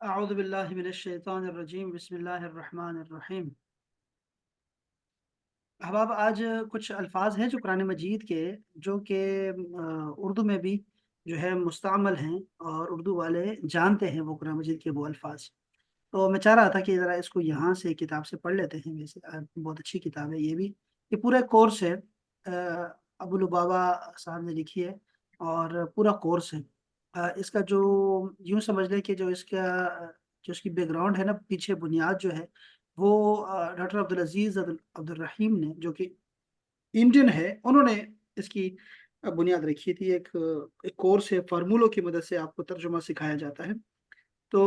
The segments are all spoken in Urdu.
اعوذ باللہ من الشیطان الرجیم بسم اللہ الرحمن الرحیم۔ احباب، آج کچھ الفاظ ہیں جو قرآن مجید کے جو کہ اردو میں بھی جو ہے مستعمل ہیں اور اردو والے جانتے ہیں وہ قرآن مجید کے وہ الفاظ۔ تو میں چاہ رہا تھا کہ ذرا اس کو یہاں سے کتاب سے پڑھ لیتے ہیں۔ ویسے بہت اچھی کتاب ہے یہ پورا کورس ہے۔ ابو لبابا صاحب نے لکھی ہے اور پورا کورس ہے۔ اس کا جو یوں سمجھ لیں کہ جو اس کی بیک گراؤنڈ ہے نا، پیچھے بنیاد جو ہے وہ ڈاکٹر عبدالعزیز عبد الرحیم نے، جو کہ انڈین ہے، انہوں نے اس کی بنیاد رکھی تھی۔ ایک کورس ہے، فارمولوں کی مدد سے آپ کو ترجمہ سکھایا جاتا ہے۔ تو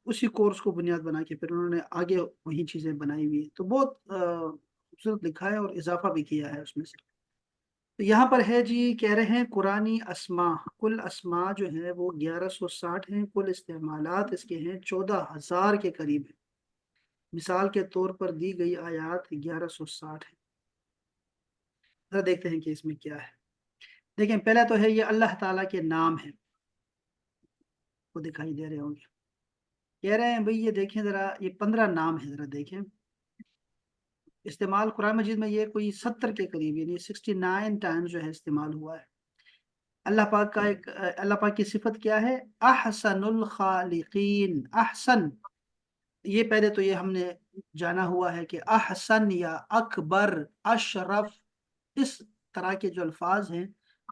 اسی کورس کو بنیاد بنا کے پھر انہوں نے آگے وہی چیزیں بنائی ہوئی ہیں۔ تو بہت خوبصورت لکھا ہے اور اضافہ بھی کیا ہے اس میں سے۔ تو یہاں پر ہے جی، کہہ رہے ہیں قرآنی اسما، کل اسما جو ہے وہ 1160 ہیں، کل استعمالات اس کے ہیں 14,000 کے قریب ہیں۔ مثال کے طور پر دی گئی آیات 1160 ہے۔ ذرا دیکھتے ہیں کہ اس میں کیا ہے۔ دیکھیں، پہلا تو ہے یہ اللہ تعالیٰ کے نام ہے، وہ دکھائی دے رہے ہوں گے۔ کہہ رہے ہیں بھئی یہ دیکھیں ذرا، یہ 15 نام ہے، ذرا دیکھیں استعمال قرآن مجید میں۔ یہ کوئی 70 کے قریب، یعنی 69 ٹائم جو ہے استعمال ہوا ہے۔ اللہ پاک کی صفت کیا ہے؟ احسن الخالقین۔ احسن، یہ پہلے تو یہ ہم نے جانا ہوا ہے کہ احسن یا اکبر، اشرف، اس طرح کے جو الفاظ ہیں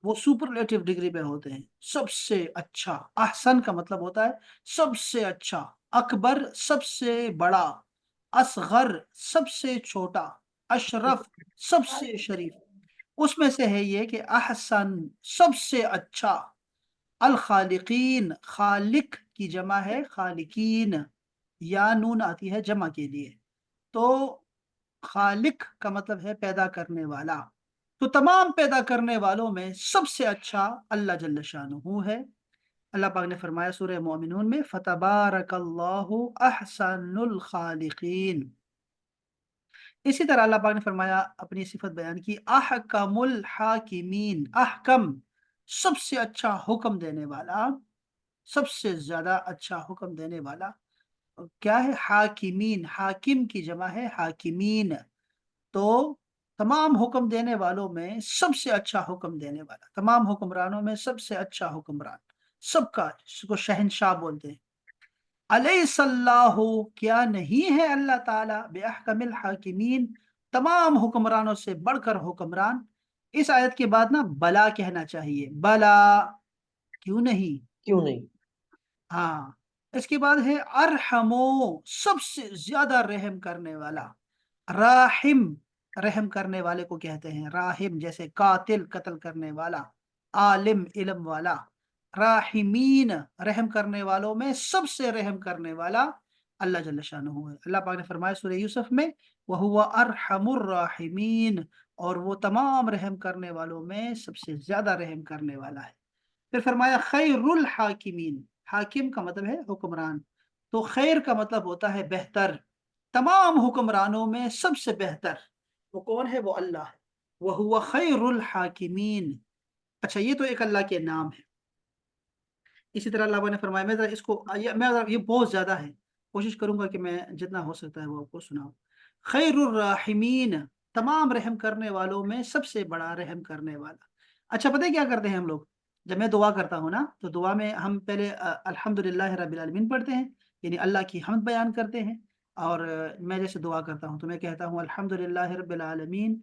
وہ سپرلیٹو ڈگری پہ ہوتے ہیں، سب سے اچھا۔ احسن کا مطلب ہوتا ہے سب سے اچھا، اکبر سب سے بڑا، اصغر سب سے چھوٹا، اشرف سب سے شریف۔ اس میں سے ہے یہ کہ احسن سب سے اچھا، الخالقین، خالق کی جمع ہے خالقین، یا نون آتی ہے جمع کے لیے، تو خالق کا مطلب ہے پیدا کرنے والا۔ تو تمام پیدا کرنے والوں میں سب سے اچھا اللہ جل شانہ ہے۔ اللہ پاک نے فرمایا سورہ مومنون میں، فتبارک اللہ احسن الخالقین۔ اسی طرح اللہ پاک نے فرمایا، اپنی صفت بیان کی، احکم الحاکمین۔ احکم، سب سے اچھا حکم دینے والا، سب سے زیادہ اچھا حکم دینے والا کیا ہے؟ حاکمین، حاکم کی جمع ہے حاکمین۔ تو تمام حکم دینے والوں میں سب سے اچھا حکم دینے والا، تمام حکمرانوں میں سب سے اچھا حکمران، سب کا، جس کو شہنشاہ بولتے ہیں۔ الیس اللہ، کیا نہیں ہے اللہ تعالیٰ، باحکم الحاکمین، تمام حکمرانوں سے بڑھ کر حکمران۔ اس آیت کے بعد نا بلا کہنا چاہیے، بلا، کیوں نہیں؟ کیوں نہیں؟ ہاں، اس کے بعد ہے ارحمو، سب سے زیادہ رحم کرنے والا، راحم، رحم کرنے والے کو کہتے ہیں راحم، جیسے قاتل، قتل کرنے والا، عالم، علم والا۔ راحمین، رحم کرنے والوں میں سب سے رحم کرنے والا اللہ جل شانہ ہے۔ اللہ پاک نے فرمایا سورہ یوسف میں، وَهُوَ أَرْحَمُ الرَّاحِمِينَ، اور وہ تمام رحم کرنے والوں میں سب سے زیادہ رحم کرنے والا ہے۔ پھر فرمایا خیر الحاکمین، حاکم کا مطلب ہے حکمران، تو خیر کا مطلب ہوتا ہے بہتر، تمام حکمرانوں میں سب سے بہتر وہ کون ہے؟ وہ اللہ ہے، وَهُوَ خَيْرُ الْحَاكِمِينَ۔ اچھا، یہ تو ایک اللہ کے نام ہے۔ اسی طرح اللہ نے فرمایا، میں ذرا اس کو یہ بہت زیادہ ہے، کوشش کروں گا کہ میں جتنا ہو سکتا ہے وہ آپ کو سناؤں۔ خیر الراحمین، تمام رحم کرنے والوں میں سب سے بڑا رحم کرنے والا۔ اچھا، پتہ ہے کیا کرتے ہیں ہم لوگ؟ جب میں دعا کرتا ہوں نا، تو دعا میں ہم پہلے الحمدللہ رب العالمین پڑھتے ہیں، یعنی اللہ کی حمد بیان کرتے ہیں۔ اور میں جیسے دعا کرتا ہوں تو میں کہتا ہوں الحمدللہ رب العالمین،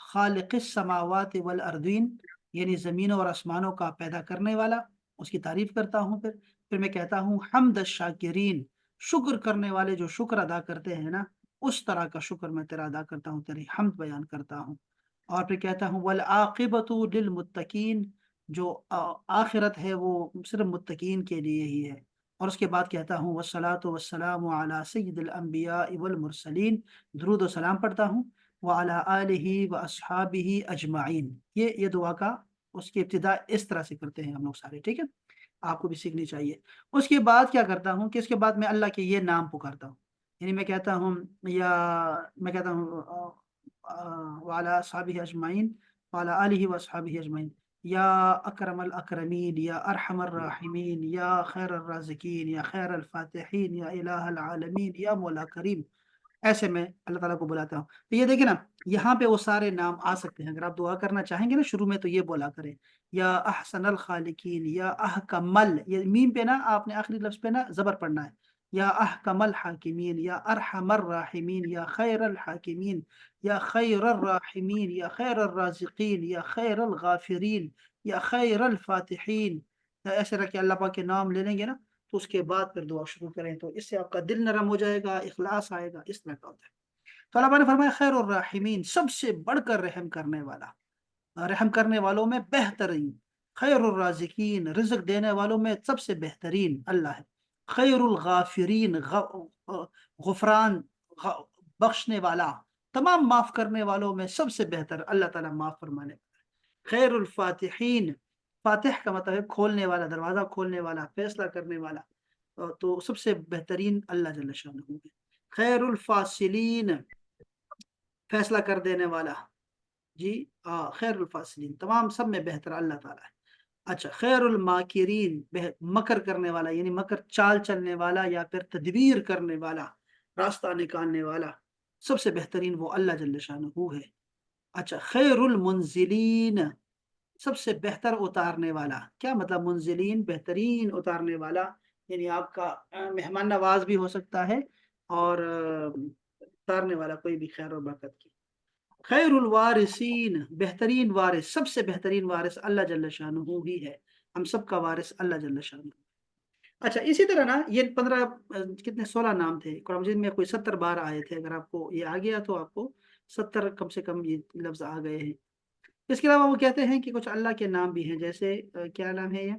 خالق السماوات والارضین، یعنی زمینوں اور آسمانوں کا پیدا کرنے والا، اس کی تعریف کرتا ہوں۔ پھر میں کہتا ہوں حمد الشاکرین، شکر کرنے والے جو شکر ادا کرتے ہیں نا، اس طرح کا شکر میں تیرا ادا کرتا ہوں، تیری حمد بیان کرتا ہوں۔ اور پھر کہتا ہوں والعاقبۃ للمتقین، جو آخرت ہے وہ صرف متقین کے لیے ہی ہے۔ اور اس کے بعد کہتا ہوں والصلاۃ والسلام علی سید الانبیاء والمرسلین، درود و سلام پڑھتا ہوں، وعلی آلہ واصحابہ اجمعین۔ یہ دعا کا اس کی ابتدا اس طرح سے کرتے ہیں ہم لوگ سارے، ٹھیک ہے؟ آپ کو بھی سیکھنی چاہیے۔ اس کے بعد کیا کرتا ہوں کہ اس کے بعد میں اللہ کے یہ نام پکارتا ہوں، یعنی میں کہتا ہوں وعلی اصحابہ اجمعین، وعلی آلہ واصحابہ اجمعین، یا اکرم الاکرمین، یا ارحم الراحمین، یا خیر الرازقین، یا خیر الفاتحین، یا الہ العالمین، یا مولا کریم، ایسے میں اللہ تعالیٰ کو بلاتا ہوں۔ تو یہ دیکھیں نا، یہاں پہ وہ سارے نام آ سکتے ہیں۔ اگر آپ دعا کرنا چاہیں گے نا شروع میں، تو یہ بولا کریں، یا احسن الخالقین، یا احکمل، یہ میم پہ نا آپ نے آخری لفظ پہ نا زبر پڑھنا ہے، یا احکم الحاکمین، یا ارحم الراحمین، یا خیر الحاکمین، یا خیر الراحمین، یا خیر الرازقین، یا خیر الغافرین، یا خیر الفاتحین۔ ایسے رکھ کے اللہ پاک کے نام لے لیں گے نا، تو اس کے بعد پھر دعا شروع کریں، تو اس سے آپ کا دل نرم ہو جائے گا، اخلاص آئے گا، اس طرح کا ہوتا ہے۔ تو اللہ نے فرمایا خیر الرحمین، سب سے بڑھ کر رحم کرنے والا، رحم کرنے والوں میں بہترین، خیر الرازقین، رزق دینے والوں میں سب سے بہترین اللہ ہے، خیر الغافرین، غفران بخشنے والا، تمام معاف کرنے والوں میں سب سے بہتر اللہ تعالیٰ معاف فرمانے والا، خیر الفاتحین، فاتح کا مطلب ہے کھولنے والا، دروازہ کھولنے والا، فیصلہ کرنے والا، تو سب سے بہترین اللہ جل شانہ ہے، خیر الفاصلین، فیصلہ کر دینے والا، جی خیر الفاصلین، تمام سب میں بہتر اللہ تعالیٰ ہے۔ اچھا، خیر الماکرین، مکر کرنے والا، یعنی مکر چال چلنے والا یا پھر تدبیر کرنے والا، راستہ نکالنے والا، سب سے بہترین وہ اللہ جل شانہ ہے۔ اچھا، خیر المنزلین، سب سے بہتر اتارنے والا، کیا مطلب منزلین؟ بہترین اتارنے والا، یعنی آپ کا مہمان نواز بھی ہو سکتا ہے، اور اتارنے والا کوئی بھی خیر و برکت کی۔ خیر الوارثین، بہترین وارث، سب سے بہترین وارث اللہ جل شانہ ہی ہے، ہم سب کا وارث اللہ جل شانہ۔ اچھا، اسی طرح نا یہ 15 کتنے 16 نام تھے قرآن مجید میں، کوئی 70 بار آئے تھے، اگر آپ کو یہ آ گیا تو آپ کو 70 کم سے کم یہ لفظ آ گئے ہیں۔ اس کے علاوہ وہ کہتے ہیں کہ کچھ اللہ کے نام بھی ہیں، جیسے کیا نام ہے یہ،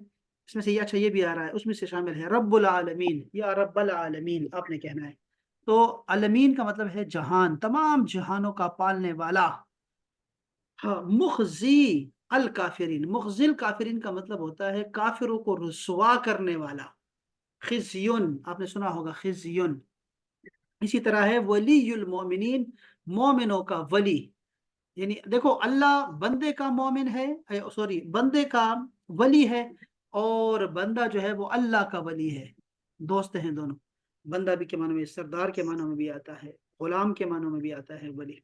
اس میں سے یہ، اچھا یہ بھی آ رہا ہے، اس میں سے شامل ہے رب العالمین، یا رب العالمین آپ نے کہنا ہے۔ تو عالمین کا مطلب ہے جہان، تمام جہانوں کا پالنے والا۔ ہاں، مخزی الکافرین، مخزی الکافرین کا مطلب ہوتا ہے کافروں کو رسوا کرنے والا، خزیون آپ نے سنا ہوگا، خزیون۔ اسی طرح ہے ولی المومنین، مومنوں کا ولی، یعنی دیکھو اللہ بندے کا مومن ہے، سوری بندے کا ولی ہے، اور بندہ جو ہے وہ اللہ کا ولی ہے، دوست ہیں دونوں۔ بندہ بھی کے معنی میں، سردار کے معنی میں بھی آتا ہے، غلام کے معنی میں بھی آتا ہے ولی۔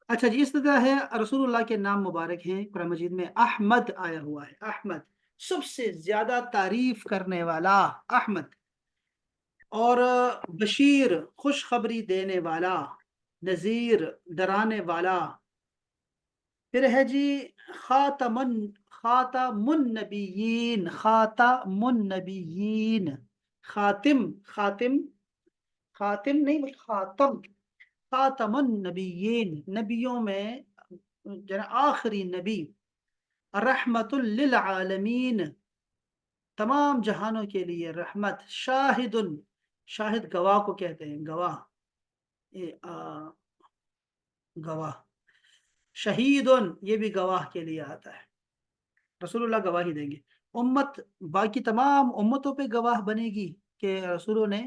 اچھا جی، اس طرح ہے رسول اللہ کے نام مبارک ہیں قرآن مجید میں، احمد آیا ہوا ہے، احمد سب سے زیادہ تعریف کرنے والا، احمد، اور بشیر خوشخبری دینے والا، نذیر ڈرانے والا، پھر ہے جی خاتم النبیین، خاتم النبیین، خاتم، خاتم، خاتم نہیں بلکہ خاتم، خاتم النبیین، نبیوں میں آخری نبی، رحمت للعالمین، تمام جہانوں کے لیے رحمت، شاہد، شاہد گواہ کو کہتے ہیں، گواہ، گواہ، شہید یہ بھی گواہ کے لیے آتا ہے، رسول اللہ گواہی دیں گے، امت باقی تمام امتوں پہ گواہ بنے گی کہ رسولوں نے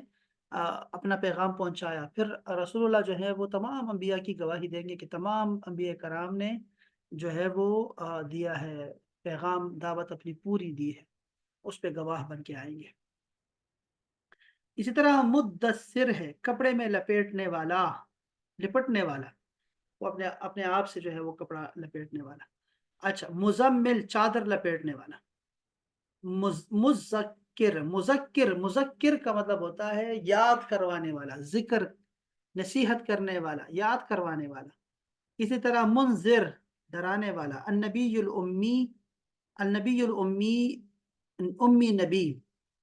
اپنا پیغام پہنچایا، پھر رسول اللہ جو ہے وہ تمام انبیاء کی گواہی دیں گے کہ تمام انبیاء کرام نے جو ہے وہ دیا ہے پیغام، دعوت اپنی پوری دی ہے، اس پہ گواہ بن کے آئیں گے۔ اسی طرح مدثر ہے، کپڑے میں لپیٹنے والا، لپٹنے والا، وہ اپنے اپنے آپ سے جو ہے وہ کپڑا لپیٹنے والا۔ اچھا، مزمل، چادر لپیٹنے والا۔ مذکر، مذکر، مذکر کا مطلب ہوتا ہے یاد کروانے والا، ذکر، نصیحت کرنے والا، یاد کروانے والا۔ اسی طرح منذر، ڈرانے والا۔ النبی الامی، النبی الامی، امی نبی،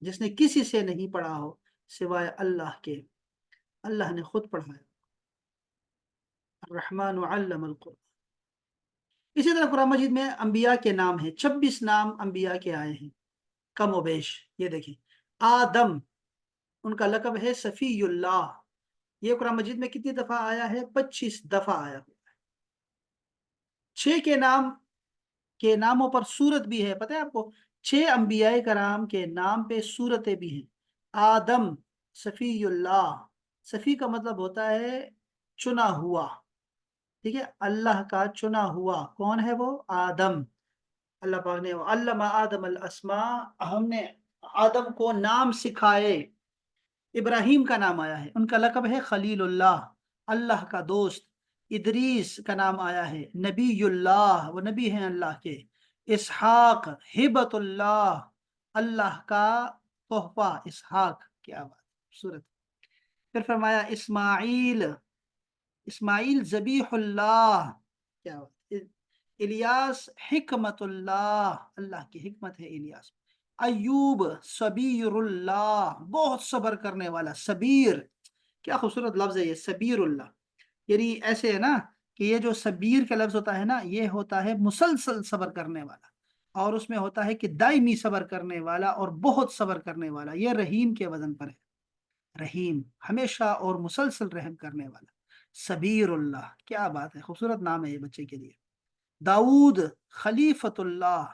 جس نے کسی سے نہیں پڑھا ہو سوائے اللہ کے، اللہ نے خود پڑھایا، الرحمن علم القرآن۔ اسی طرح قرآن مجید میں انبیاء کے نام ہیں، 26 نام انبیاء کے آئے ہیں، کم و بیش۔ یہ دیکھیں، آدم، ان کا لقب ہے صفی اللہ، یہ قرآن مجید میں کتنی دفعہ آیا ہے؟ 25 دفعہ آیا ہوا ہے۔ 6 کے ناموں پر سورت بھی ہے، پتہ ہے آپ کو؟ 6 انبیاء کرام کے نام پہ سورتیں بھی ہیں، آدم، صفی اللہ، صفی کا مطلب ہوتا ہے چنا ہوا، ٹھیک ہے، اللہ کا چنا ہوا، کون ہے وہ؟ آدم۔ اللہ پاک نے علم آدم الاسماء، ہم نے آدم کو نام سکھائے۔ ابراہیم کا نام آیا ہے، ان کا لقب ہے خلیل اللہ، اللہ کا دوست۔ ادریس کا نام آیا ہے، نبی اللہ، وہ نبی ہیں اللہ کے۔ اسحاق ہبت اللہ، اللہ کا تحفہ اسحاق، کیا بات خوبصورت۔ پھر فرمایا اسماعیل، اسماعیل ذبیح اللہ، کیا بات۔ الیاس حکمت اللہ، اللہ کی حکمت ہے الیاس۔ ایوب صبیر اللہ، بہت صبر کرنے والا، صبیر، کیا خوبصورت لفظ ہے یہ صبیر اللہ۔ یعنی ایسے ہے نا کہ یہ جو صبیر کا لفظ ہوتا ہے نا، یہ ہوتا ہے مسلسل صبر کرنے والا، اور اس میں ہوتا ہے کہ دائمی صبر کرنے والا اور بہت صبر کرنے والا، یہ رحیم کے وزن پر ہے۔ رحیم، ہمیشہ اور مسلسل رحم کرنے والا، صبیر اللہ، کیا بات ہے، خوبصورت نام ہے یہ بچے کے لیے۔ داؤد خلیفت اللہ،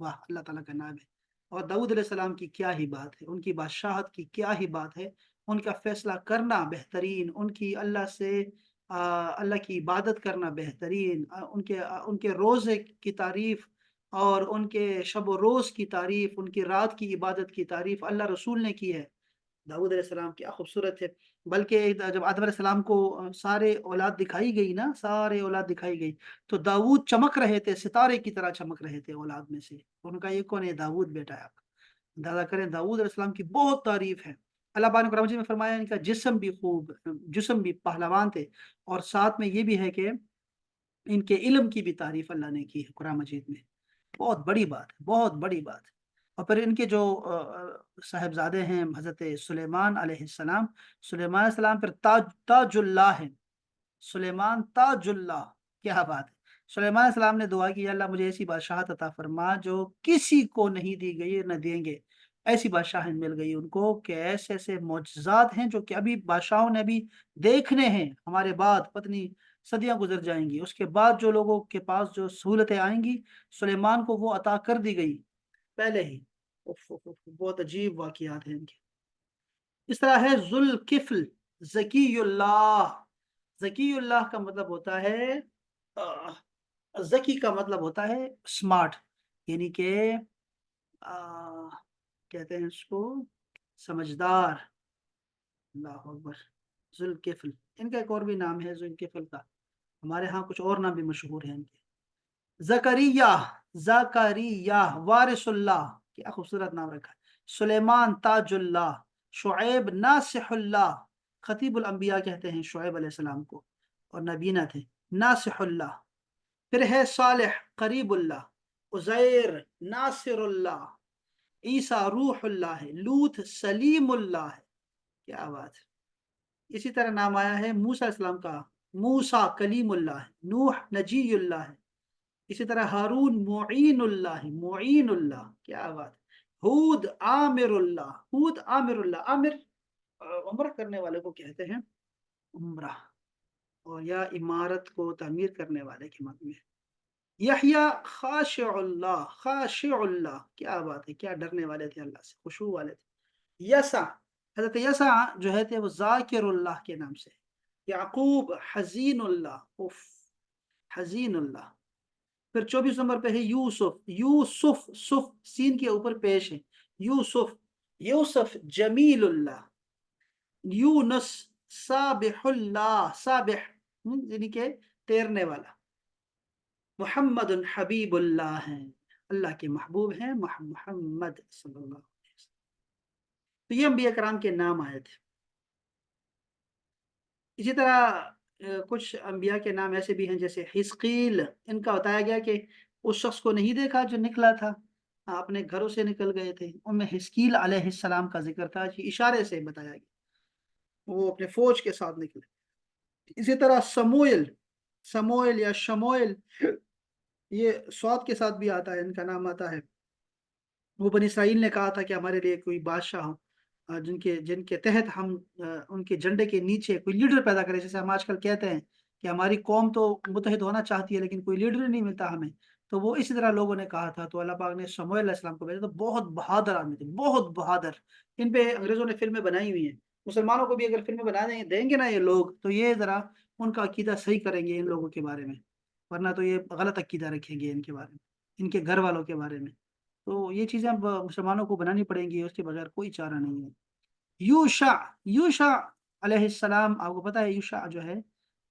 واہ، اللہ تعالیٰ کا نام ہے۔ اور داؤد علیہ السلام کی کیا ہی بات ہے، ان کی بادشاہت کی کیا ہی بات ہے، ان کا فیصلہ کرنا بہترین، ان کی اللہ سے اللہ کی عبادت کرنا بہترین، ان کے روزے کی تعریف اور ان کے شب و روز کی تعریف، ان کی رات کی عبادت کی تعریف اللہ رسول نے کی ہے۔ داؤد علیہ السلام کیا خوبصورت ہے۔ بلکہ جب آدم علیہ السلام کو سارے اولاد دکھائی گئی نا، سارے اولاد دکھائی گئی، تو داؤد چمک رہے تھے، ستارے کی طرح چمک رہے تھے اولاد میں سے۔ ان کا یہ کون ہے؟ داؤد بیٹا ہے آپ کا۔ اندازہ کریں، داؤد علیہ السلام کی بہت تعریف ہے۔ اللہ پاک نے قرآن مجید میں فرمایا ان کا جسم بھی خوب، جسم بھی پہلوان تھے، اور ساتھ میں یہ بھی ہے کہ ان کے علم کی بھی تعریف اللہ نے کی ہے قرآن مجید میں۔ بہت بڑی بات ہے، بہت بڑی بات ہے۔ اور پھر ان کے جو صاحبزادے ہیں حضرت سلیمان علیہ السلام، سلیمان علیہ السلام پھر تاج اللہ ہے، سلیمان تاج اللہ، کیا بات ہے۔ سلیمان علیہ السلام نے دعا کی، اللہ مجھے ایسی بادشاہت عطا فرما جو کسی کو نہیں دی گئی، نہ دیں گے۔ ایسی بادشاہت مل گئی ان کو کہ ایسے ایسے معجزات ہیں جو کہ ابھی بادشاہوں نے ابھی دیکھنے ہیں، ہمارے بعد پتنی صدیاں گزر جائیں گی، اس کے بعد جو لوگوں کے پاس جو سہولتیں آئیں گی، سلیمان کو وہ عطا کر دی گئی پہلے ہی۔ بہت عجیب واقعات ہیں ان کے۔ اس طرح ہے ذوالکفل، ذکی اللہ۔ ذکی اللہ کا مطلب ہوتا ہے، ذکی کا مطلب ہوتا ہے اسمارٹ، یعنی کہ کہتے ہیں اس کو سمجھدار۔ اللہ اکبر، ذوالکفل، ان کا ایک اور بھی نام ہے ذوالکفل کا، ہمارے ہاں کچھ اور نام بھی مشہور ہیں ان کے۔ زکریہ، زکریہ وارث اللہ، کیا خوبصورت نام رکھا ہے۔ سلیمان تاج اللہ، شعیب ناصح اللہ، خطیب الانبیاء کہتے ہیں شعیب علیہ السلام کو، اور نبینا تھے، ناصح اللہ۔ پھر ہے صالح قریب اللہ، عزیر ناصر اللہ، عیسیٰ روح اللہ ہے، لوط سلیم اللہ ہے، کیا بات ہے۔ اسی طرح نام آیا ہے موسیٰ علیہ السلام کا، موسیٰ کلیم اللہ ہے، نوح نجی اللہ ہے۔ اسی طرح ہارون معین اللہ، معین اللہ، کیا بات۔ ہود عامر اللہ، ہود عامر اللہ، عامر عمرہ کرنے والے کو کہتے ہیں، عمرہ، اور یا عمارت کو تعمیر کرنے والے کے معنی میں۔ یحییٰ خاشع اللہ، خاشع اللہ، کیا بات ہے، کیا ڈرنے والے تھے اللہ سے، خشوع والے تھے۔ یسع، حضرت یسع جو ہے تھے وہ ذاکر اللہ کے نام سے۔ یعقوب حزین اللہ، اف، حزین اللہ۔ پھر 24 نمبر پہ ہے یوسف، یوسف، صف سین کے اوپر پیش ہے، یوسف، یوسف جمیل اللہ۔ یونس سابح اللہ، سابح یعنی کہ تیرنے والا۔ محمد حبیب اللہ ہیں، اللہ کے محبوب ہیں محمد صلی اللہ علیہ وسلم۔ تو یہ انبیاء کرام کے نام آئے تھے۔ اسی طرح کچھ انبیاء کے نام ایسے بھی ہیں جیسے حزقیل، ان کا بتایا گیا کہ اس شخص کو نہیں دیکھا جو نکلا تھا، اپنے گھروں سے نکل گئے تھے، ان میں حزقیل علیہ السلام کا ذکر تھا، کہ اشارے سے بتایا گیا وہ اپنے فوج کے ساتھ نکلے۔ اسی طرح سموئل، سموئل یا شموئل، یہ سواد کے ساتھ بھی آتا ہے، ان کا نام آتا ہے۔ وہ بنی اسرائیل نے کہا تھا کہ ہمارے لیے کوئی بادشاہ ہو جن کے تحت ہم ان کے جھنڈے کے نیچے کوئی لیڈر پیدا کرے، جیسے ہم آج کل کہتے ہیں کہ ہماری قوم تو متحد ہونا چاہتی ہے لیکن کوئی لیڈر نہیں ملتا ہمیں، تو وہ اسی طرح لوگوں نے کہا تھا، تو اللہ پاک نے شموئیل علیہ السلام کو بھیجا، تو بہت بہادر آدمی تھے، بہت بہادر۔ ان پہ انگریزوں نے فلمیں بنائی ہوئی ہیں، مسلمانوں کو بھی اگر فلمیں بنا دیں گے نا یہ لوگ، تو یہ ذرا ان کا عقیدہ صحیح کریں گے ان لوگوں کے بارے میں، ورنہ تو یہ غلط عقیدہ رکھیں گے ان کے بارے میں۔ ان کے گھر والوں کے بارے میں. تو یہ چیزیں اب مسلمانوں کو بنانی پڑیں گی، اس کے بغیر کوئی چارہ نہیں ہے. یوشع، یوشع علیہ السلام، آپ کو پتا ہے یوشع جو ہے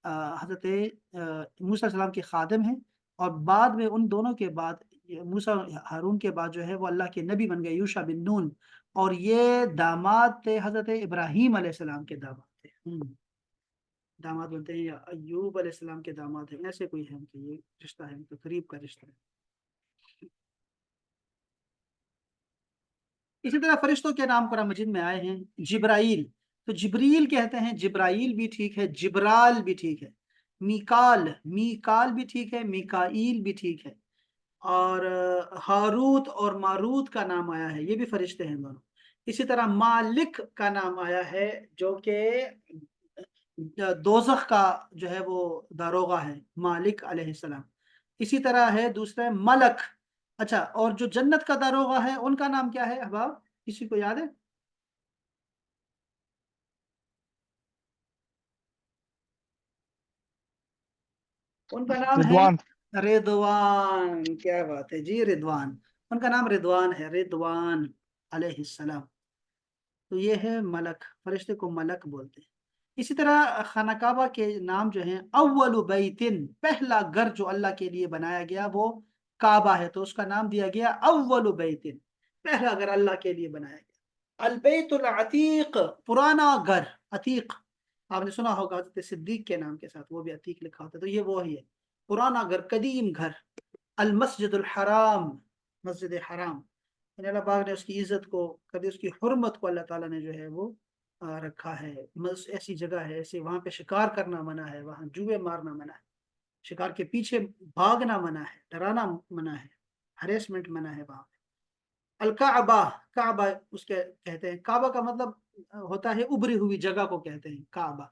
حضرت موسیٰ علیہ السلام کے خادم ہیں، اور بعد میں ان دونوں کے بعد موسیٰ ہارون کے بعد جو ہے وہ اللہ کے نبی بن گئے، یوشع بن نون. اور یہ داماد تھے حضرت ابراہیم علیہ السلام کے داماد تھے. داماد بنتے ہیں، یا ایوب علیہ السلام کے داماد ہیں، ایسے کوئی ہے ان کے، یہ رشتہ ہے ان کا، قریب کا رشتہ ہے. اسی طرح فرشتوں کے نام قرآن مجید میں آئے ہیں. جبرائیل، تو جبریل کہتے ہیں، جبرائیل بھی ٹھیک ہے، جبرال بھی ٹھیک ہے. میکال، میکال بھی ٹھیک ہے، میکائیل بھی ٹھیک ہے. اور ہاروت اور ماروت کا نام آیا ہے، یہ بھی فرشتے ہیں دونوں. اسی طرح مالک کا نام آیا ہے، جو کہ دوزخ کا جو ہے وہ داروغہ ہے، مالک علیہ السلام. اسی طرح ہے دوسرا ملک. اچھا، اور جو جنت کا داروغہ ہے ان کا نام کیا ہے احباب، کسی کو یاد ہے؟ ان کا نام ہے رضوان. رضوان. کیا بات ہے جی، رضوان. ان کا نام رضوان ہے، رضوان علیہ السلام. تو یہ ہے ملک، فرشتے کو ملک بولتے ہیں. اسی طرح خانہ کعبہ کے نام جو ہیں، اول بیتن، پہلا گھر جو اللہ کے لیے بنایا گیا وہ کعبہ ہے، تو اس کا نام دیا گیا اول بیتن، پہلا گھر اللہ کے لیے بنایا گیا. البیت العتیق، پرانا گھر. عتیق آپ نے سنا ہوگا حضرت صدیق کے نام کے ساتھ وہ بھی عتیق لکھا ہوتا ہے، تو یہ وہی ہے، پرانا گھر، قدیم گھر. المسجد الحرام، مسجد حرام، یعنی اللہ پاک نے اس کی عزت کو، کبھی اس کی حرمت کو اللہ تعالیٰ نے جو ہے وہ رکھا ہے. ایسی جگہ ہے، ایسے وہاں پہ شکار کرنا منع ہے، وہاں جوئے مارنا منع ہے، شکار کے پیچھے بھاگنا منع ہے، ڈرانا منع ہے، ہریسمنٹ منع ہے وہاں پہ. الکعبہ، کعبہ اس کے کہتے ہیں. کعبہ کا مطلب ہوتا ہے ابری ہوئی جگہ کو کہتے ہیں کعبہ.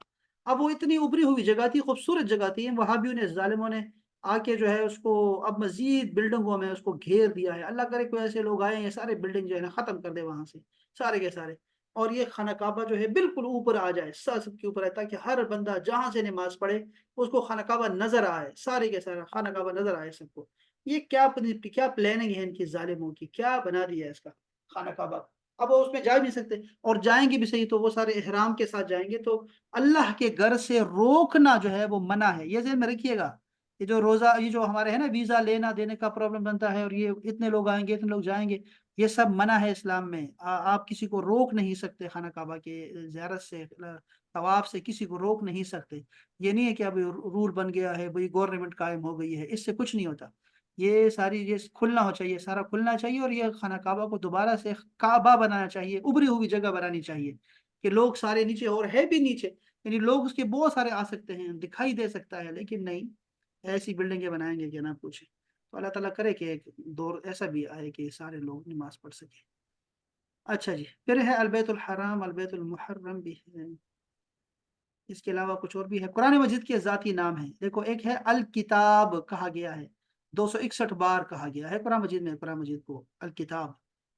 اب وہ اتنی ابری ہوئی جگہ تھی، خوبصورت جگہ تھی، وہابیوں نے، ظالموں نے آ کے جو ہے اس کو اب مزید بلڈنگوں میں اس کو گھیر دیا ہے. اللہ کرے کوئی ایسے لوگ آئے، یہ سارے بلڈنگ جو ہے نا ختم کر دے وہاں سے، سارے کے سارے، اور یہ خانہ کعبہ جو ہے بالکل اوپر آ جائے، سب کے اوپر آئے، تاکہ ہر بندہ جہاں سے نماز پڑھے اس کو خانہ کعبہ نظر آئے، سارے کے سارے خانہ کعبہ نظر آئے سب کو. یہ کیا پلاننگ ہے ان کی ظالموں کی، کیا بنا دیا ہے اس کا خانہ کعبہ. اب وہ اس میں جا بھی نہیں سکتے، اور جائیں گے بھی صحیح تو وہ سارے احرام کے ساتھ جائیں گے، تو اللہ کے گھر سے روکنا جو ہے وہ منع ہے. یہ ذہن میں رکھیے گا. یہ جو روزہ، یہ جو ہمارے ہے نا ویزا لینا دینے کا پرابلم بنتا ہے، اور یہ اتنے لوگ آئیں گے، اتنے لوگ جائیں گے، یہ سب منع ہے اسلام میں. آپ کسی کو روک نہیں سکتے خانہ کعبہ کے زیارت سے، طواف سے کسی کو روک نہیں سکتے. یہ نہیں ہے کہ اب رول بن گیا ہے بھئی، گورنمنٹ قائم ہو گئی ہے، اس سے کچھ نہیں ہوتا. یہ ساری یہ کھلنا ہو چاہیے، سارا کھلنا چاہیے، اور یہ خانہ کعبہ کو دوبارہ سے کعبہ بنانا چاہیے، ابری ہوئی جگہ بنانی چاہیے کہ لوگ سارے نیچے، اور ہے بھی نیچے، یعنی لوگ اس کے بہت سارے آ سکتے ہیں، دکھائی دے سکتا ہے، لیکن نہیں، ایسی بلڈنگیں بنائیں گے کہ نہ پوچھیں. تو اللہ تعالیٰ کرے کہ ایک دور ایسا بھی آئے کہ سارے لوگ نماز پڑھ سکیں. اچھا جی، پھر ہے البیت الحرام، البیت المحرم بھی ہے. اس کے علاوہ کچھ اور بھی ہے. قرآن مجید کے ذاتی نام ہیں، دیکھو، ایک ہے الکتاب، کہا گیا ہے 261 بار کہا گیا ہے قرآن مجید میں، قرآن مجید کو الکتاب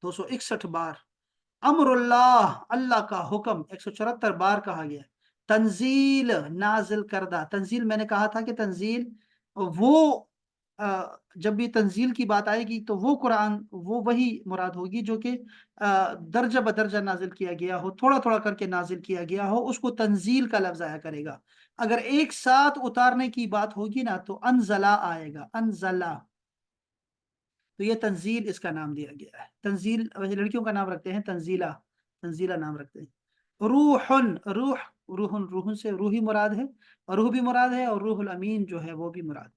261 بار. امر اللہ، اللہ کا حکم 174 بار کہا گیا. تنزیل، نازل کردہ. تنزیل میں نے کہا تھا کہ تنزیل وہ جب بھی تنزیل کی بات آئے گی تو وہ قرآن، وہ وہی مراد ہوگی جو کہ درجہ بدرجہ نازل کیا گیا ہو، تھوڑا تھوڑا کر کے نازل کیا گیا ہو، اس کو تنزیل کا لفظ آیا کرے گا. اگر ایک ساتھ اتارنے کی بات ہوگی نا تو انزلہ آئے گا، انزلہ. تو یہ تنزیل اس کا نام دیا گیا ہے. تنزیل ویسے لڑکیوں کا نام رکھتے ہیں، تنزیلہ، تنزیلہ نام رکھتے ہیں. روح، روح، روح سے روحی مراد ہے، روح بھی مراد ہے، اور روح الامین جو ہے وہ بھی مراد.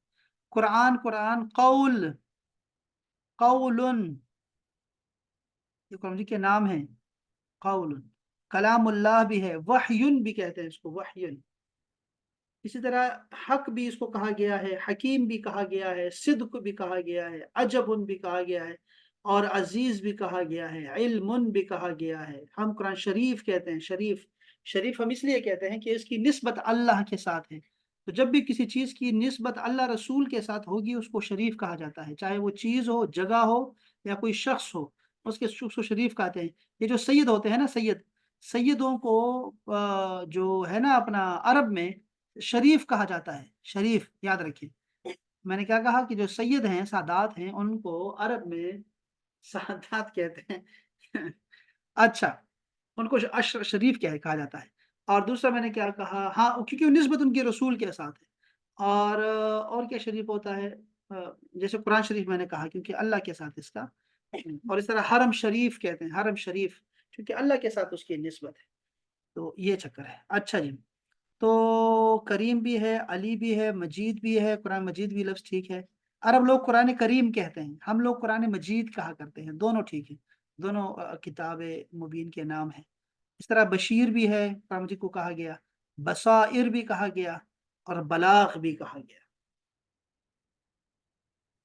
قرآن، قرآن قول، قول، یہ قرآن کے نام ہیں. قول، کلام اللہ بھی ہے، وحی بھی کہتے ہیں اس کو، وحی. اسی طرح حق بھی اس کو کہا گیا ہے، حکیم بھی کہا گیا ہے، صدق بھی کہا گیا ہے، عجب بھی کہا گیا ہے، اور عزیز بھی کہا گیا ہے، علم بھی کہا گیا ہے. ہم قرآن شریف کہتے ہیں، شریف. شریف ہم اس لیے کہتے ہیں کہ اس کی نسبت اللہ کے ساتھ ہے. تو جب بھی کسی چیز کی نسبت اللہ رسول کے ساتھ ہوگی اس کو شریف کہا جاتا ہے، چاہے وہ چیز ہو، جگہ ہو، یا کوئی شخص ہو، اس کے شخص کو شریف کہتے ہیں. یہ جو سید ہوتے ہیں نا، سید، سیدوں کو جو ہے نا اپنا عرب میں شریف کہا جاتا ہے. شریف یاد رکھیں، میں نے کیا کہا کہ جو سید ہیں، سادات ہیں، ان کو عرب میں سادات کہتے ہیں اچھا، ان کو شریف کیا ہے کہا جاتا ہے۔ اور دوسرا میں نے کیا کہا، ہاں کیونکہ وہ نسبت ان کے رسول کے ساتھ ہے۔ اور کیا شریف ہوتا ہے، جیسے قرآن شریف میں نے کہا کیونکہ اللہ کے ساتھ اس کا، اور اس طرح حرم شریف کہتے ہیں، حرم شریف کیونکہ اللہ کے ساتھ اس کی نسبت ہے۔ تو یہ چکر ہے۔ اچھا جی، تو کریم بھی ہے، علی بھی ہے، مجید بھی ہے، قرآن مجید بھی لفظ ٹھیک ہے۔ عرب لوگ قرآن کریم کہتے ہیں، ہم لوگ قرآن مجید کہا کرتے ہیں، دونوں ٹھیک ہے، دونوں کتاب مبین کے نام ہیں۔ اس طرح بشیر بھی ہے، قرآن مجید کو کہا گیا، بصائر بھی کہا گیا، اور بلاغ بھی کہا گیا۔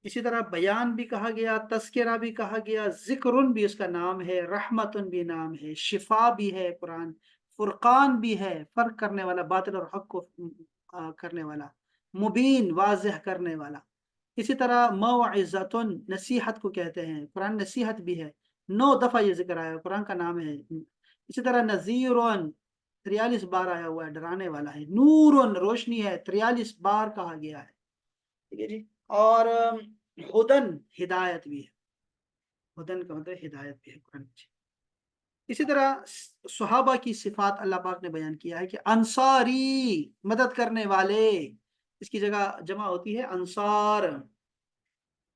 اسی طرح بیان بھی کہا گیا، تذکرہ بھی کہا گیا، ذکر بھی اس کا نام ہے، رحمت بھی نام ہے، شفا بھی ہے قرآن، فرقان بھی ہے، فرق کرنے والا، باطل اور حق کو کرنے والا، مبین واضح کرنے والا۔ اسی طرح موعظۃ، نصیحت کو کہتے ہیں، قرآن نصیحت بھی ہے، 9 دفعہ یہ ذکر آیا، قرآن کا نام ہے۔ اسی طرح نذیر، 43 بار آیا ہوا ہے، ڈرانے والا ہے۔ نور، روشنی ہے، 43 بار کہا گیا ہے، ٹھیک ہے جی۔ اور ہدن، ہدایت بھی ہے، ہدن کا مطلب ہدایت بھی ہے قرآن میں۔ اسی طرح صحابہ کی صفات اللہ پاک نے بیان کیا ہے کہ انصاری، مدد کرنے والے، اس کی جگہ جمع ہوتی ہے انصار،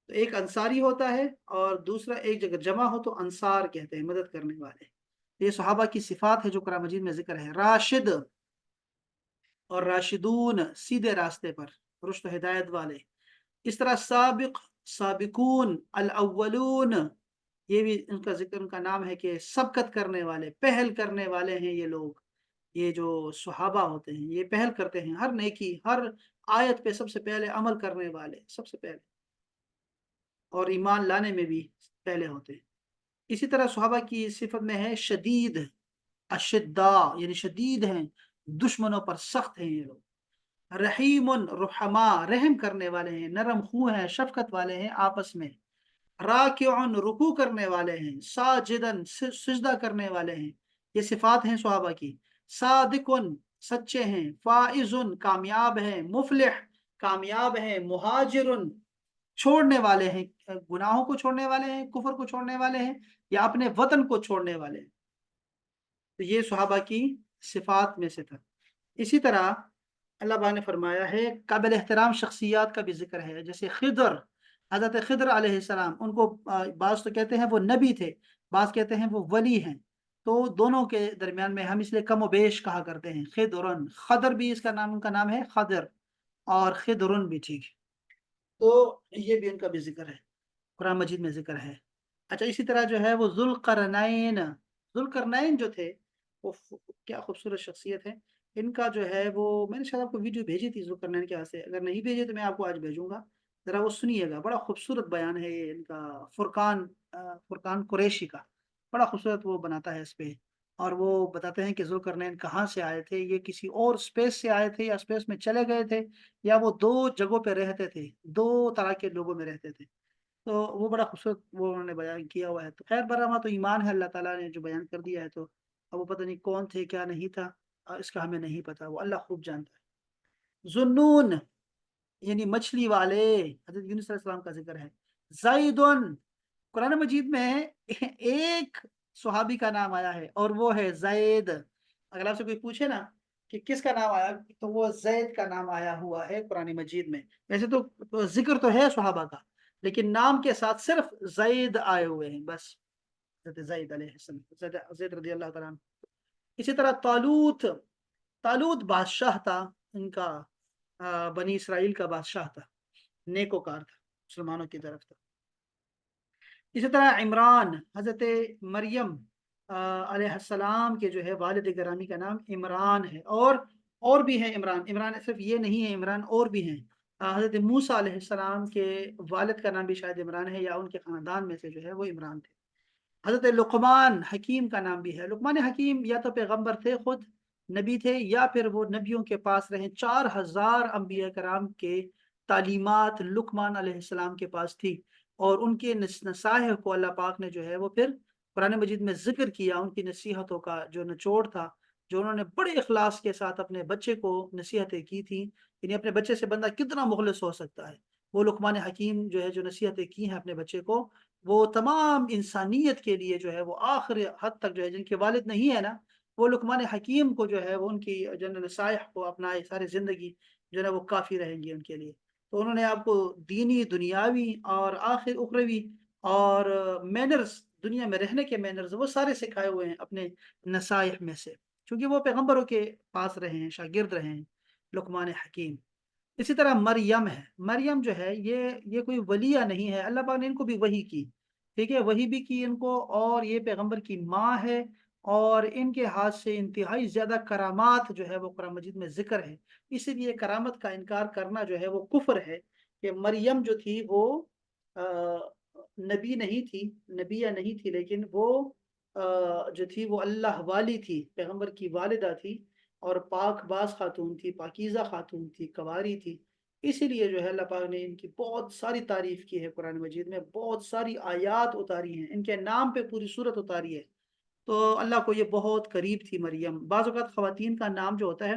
تو ایک انصاری ہوتا ہے اور دوسرا ایک جگہ جمع ہو تو انصار کہتے ہیں، مدد کرنے والے۔ یہ صحابہ کی صفات ہے جو قرآن مجید میں ذکر ہے۔ راشد اور راشدون، سیدھے راستے پر، رشد و ہدایت والے۔ اس طرح سابق، سابقون، الاولون، یہ بھی ان کا ذکر، ان کا نام ہے کہ سبقت کرنے والے، پہل کرنے والے ہیں یہ لوگ۔ یہ جو صحابہ ہوتے ہیں یہ پہل کرتے ہیں ہر نیکی، ہر آیت پہ سب سے پہلے عمل کرنے والے، سب سے پہلے، اور ایمان لانے میں بھی پہلے ہوتے ہیں۔ اسی طرح صحابہ کی صفت میں ہے شدید، اشداء یعنی شدید ہیں، دشمنوں پر سخت ہیں یہ لوگ۔ رحیم، رحما، رحم کرنے والے ہیں، نرم خو ہیں، شفقت والے ہیں آپس میں۔ راکعن، رکوع کرنے والے ہیں۔ ساجدن، سجدہ کرنے والے ہیں۔ یہ صفات ہیں صحابہ کی۔ صادقن، سچے ہیں۔ فائزن، کامیاب ہیں۔ مفلح، کامیاب ہیں۔ مہاجرن، چھوڑنے والے ہیں، گناہوں کو چھوڑنے والے ہیں، کفر کو چھوڑنے والے ہیں، یا اپنے وطن کو چھوڑنے والے ہیں۔ تو یہ صحابہ کی صفات میں سے تھا۔ اسی طرح اللہ پاک نے فرمایا ہے قابل احترام شخصیات کا بھی ذکر ہے، جیسے خضر، حضرت خضر علیہ السلام، ان کو بعض تو کہتے ہیں وہ نبی تھے، بعض کہتے ہیں وہ ولی ہیں، تو دونوں کے درمیان میں ہم اس لیے کم و بیش کہا کرتے ہیں خضرن۔ خضر بھی اس کا نام، ان کا نام ہے خضر، اور خضرن بھی ٹھیک ہے۔ تو یہ بھی ان کا بھی ذکر ہے، قرآن مجید میں ذکر ہے۔ اچھا، اسی طرح جو ہے وہ ذوالقرنین، ذوالقرنین جو تھے وہ کیا خوبصورت شخصیت ہے۔ ان کا جو ہے وہ، میں نے شاید آپ کو ویڈیو بھیجی تھی ذوالقرنین کے واسطے، اگر نہیں بھیجے تو میں آپ کو آج بھیجوں گا، ذرا وہ سنیے گا، بڑا خوبصورت بیان ہے یہ ان کا۔ فرقان، فرقان قریشی کا بڑا خوبصورت وہ بناتا ہے اس پہ، اور وہ بتاتے ہیں کہ ذوالقرنین کہاں سے آئے تھے، یہ کسی اور اسپیس سے آئے تھے یا اسپیس میں چلے گئے تھے، یا وہ 2 جگہوں پہ رہتے تھے، 2 طرح کے لوگوں میں رہتے تھے۔ تو وہ بڑا خوبصورت وہ انہوں نے بیان کیا ہوا ہے۔ تو خیر برہما تو ایمان ہے، اللہ تعالیٰ نے جو بیان کر دیا ہے، تو اب وہ پتہ نہیں کون تھے کیا نہیں تھا، اس کا ہمیں نہیں پتا، وہ اللہ خوب جانتا ہے۔ ذنون، یعنی مچھلی والے، حضرت یونس علیہ السلام کا ذکر ہے۔ زیدن، قرآن مجید میں ایک صحابی کا نام آیا ہے اور وہ ہے زید۔ اگر آپ سے کوئی پوچھے نا کہ کس کا نام آیا تو وہ زید کا نام آیا ہوا ہے قرآن مجید میں۔ ویسے تو ذکر تو ہے صحابہ کا، لیکن نام کے ساتھ صرف زید آئے ہوئے ہیں بس، حضرت زید علیہ السلام، زید رضی اللہ تعالیٰ عنہ۔ اسی طرح طالوت، طالوت بادشاہ تھا ان کا، بنی اسرائیل کا بادشاہ تھا، نیکوکار تھا، مسلمانوں کی طرف تھا۔ اسی طرح عمران، حضرت مریم علیہ السلام کے جو ہے والد گرامی کا نام عمران ہے، اور بھی ہیں عمران، عمران صرف یہ نہیں ہے، عمران اور بھی ہیں۔ حضرت موسیٰ علیہ السلام کے والد کا نام بھی شاید عمران ہے، یا ان کے خاندان میں سے جو ہے وہ عمران تھے۔ حضرت لقمان حکیم کا نام بھی ہے۔ لقمان حکیم یا تو پیغمبر تھے، خود نبی تھے، یا پھر وہ نبیوں کے پاس رہے۔ 4000 انبیاء کرام کے تعلیمات لقمان علیہ السلام کے پاس تھی، اور ان کے نصائح کو اللہ پاک نے جو ہے وہ پھر قرآن مجید میں ذکر کیا، ان کی نصیحتوں کا جو نچوڑ تھا، جو انہوں نے بڑے اخلاص کے ساتھ اپنے بچے کو نصیحتیں کی تھیں، یعنی اپنے بچے سے بندہ کتنا مخلص ہو سکتا ہے، وہ لقمان حکیم جو ہے جو نصیحتیں کی ہیں اپنے بچے کو، وہ تمام انسانیت کے لیے جو ہے وہ آخر حد تک جو ہے، جن کے والد نہیں ہے نا، وہ لقمان حکیم کو جو ہے وہ ان کی جو نصائح کو اپنائے ساری زندگی، جو ہے وہ کافی رہیں گی ان کے لیے۔ تو انہوں نے آپ کو دینی، دنیاوی اور آخر اخروی اور مینرز، دنیا میں رہنے کے مینرز، وہ سارے سکھائے ہوئے ہیں اپنے نصائح میں سے، کیونکہ وہ پیغمبروں کے پاس رہے ہیں، شاگرد رہے ہیں لقمان حکیم۔ اسی طرح مریم ہے، مریم جو ہے یہ کوئی ولیہ نہیں ہے، اللہ پاک نے ان کو بھی وحی کی، ٹھیک ہے، وحی بھی کی ان کو، اور یہ پیغمبر کی ماں ہے، اور ان کے ہاتھ سے انتہائی زیادہ کرامات جو ہے وہ قرآن مجید میں ذکر ہے۔ اسی لیے کرامت کا انکار کرنا جو ہے وہ کفر ہے، کہ مریم جو تھی وہ آ، نبی نہیں تھی، نبیہ نہیں تھی، لیکن وہ جو تھی وہ اللہ والی تھی، پیغمبر کی والدہ تھی، اور پاک باز خاتون تھی، پاکیزہ خاتون تھی، کواری تھی۔ اسی لیے جو ہے اللہ پاک نے ان کی بہت ساری تعریف کی ہے، قرآن مجید میں بہت ساری آیات اتاری ہیں، ان کے نام پہ پوری صورت اتاری ہے۔ تو اللہ کو یہ بہت قریب تھی مریم۔ بعض اوقات خواتین کا نام جو ہوتا ہے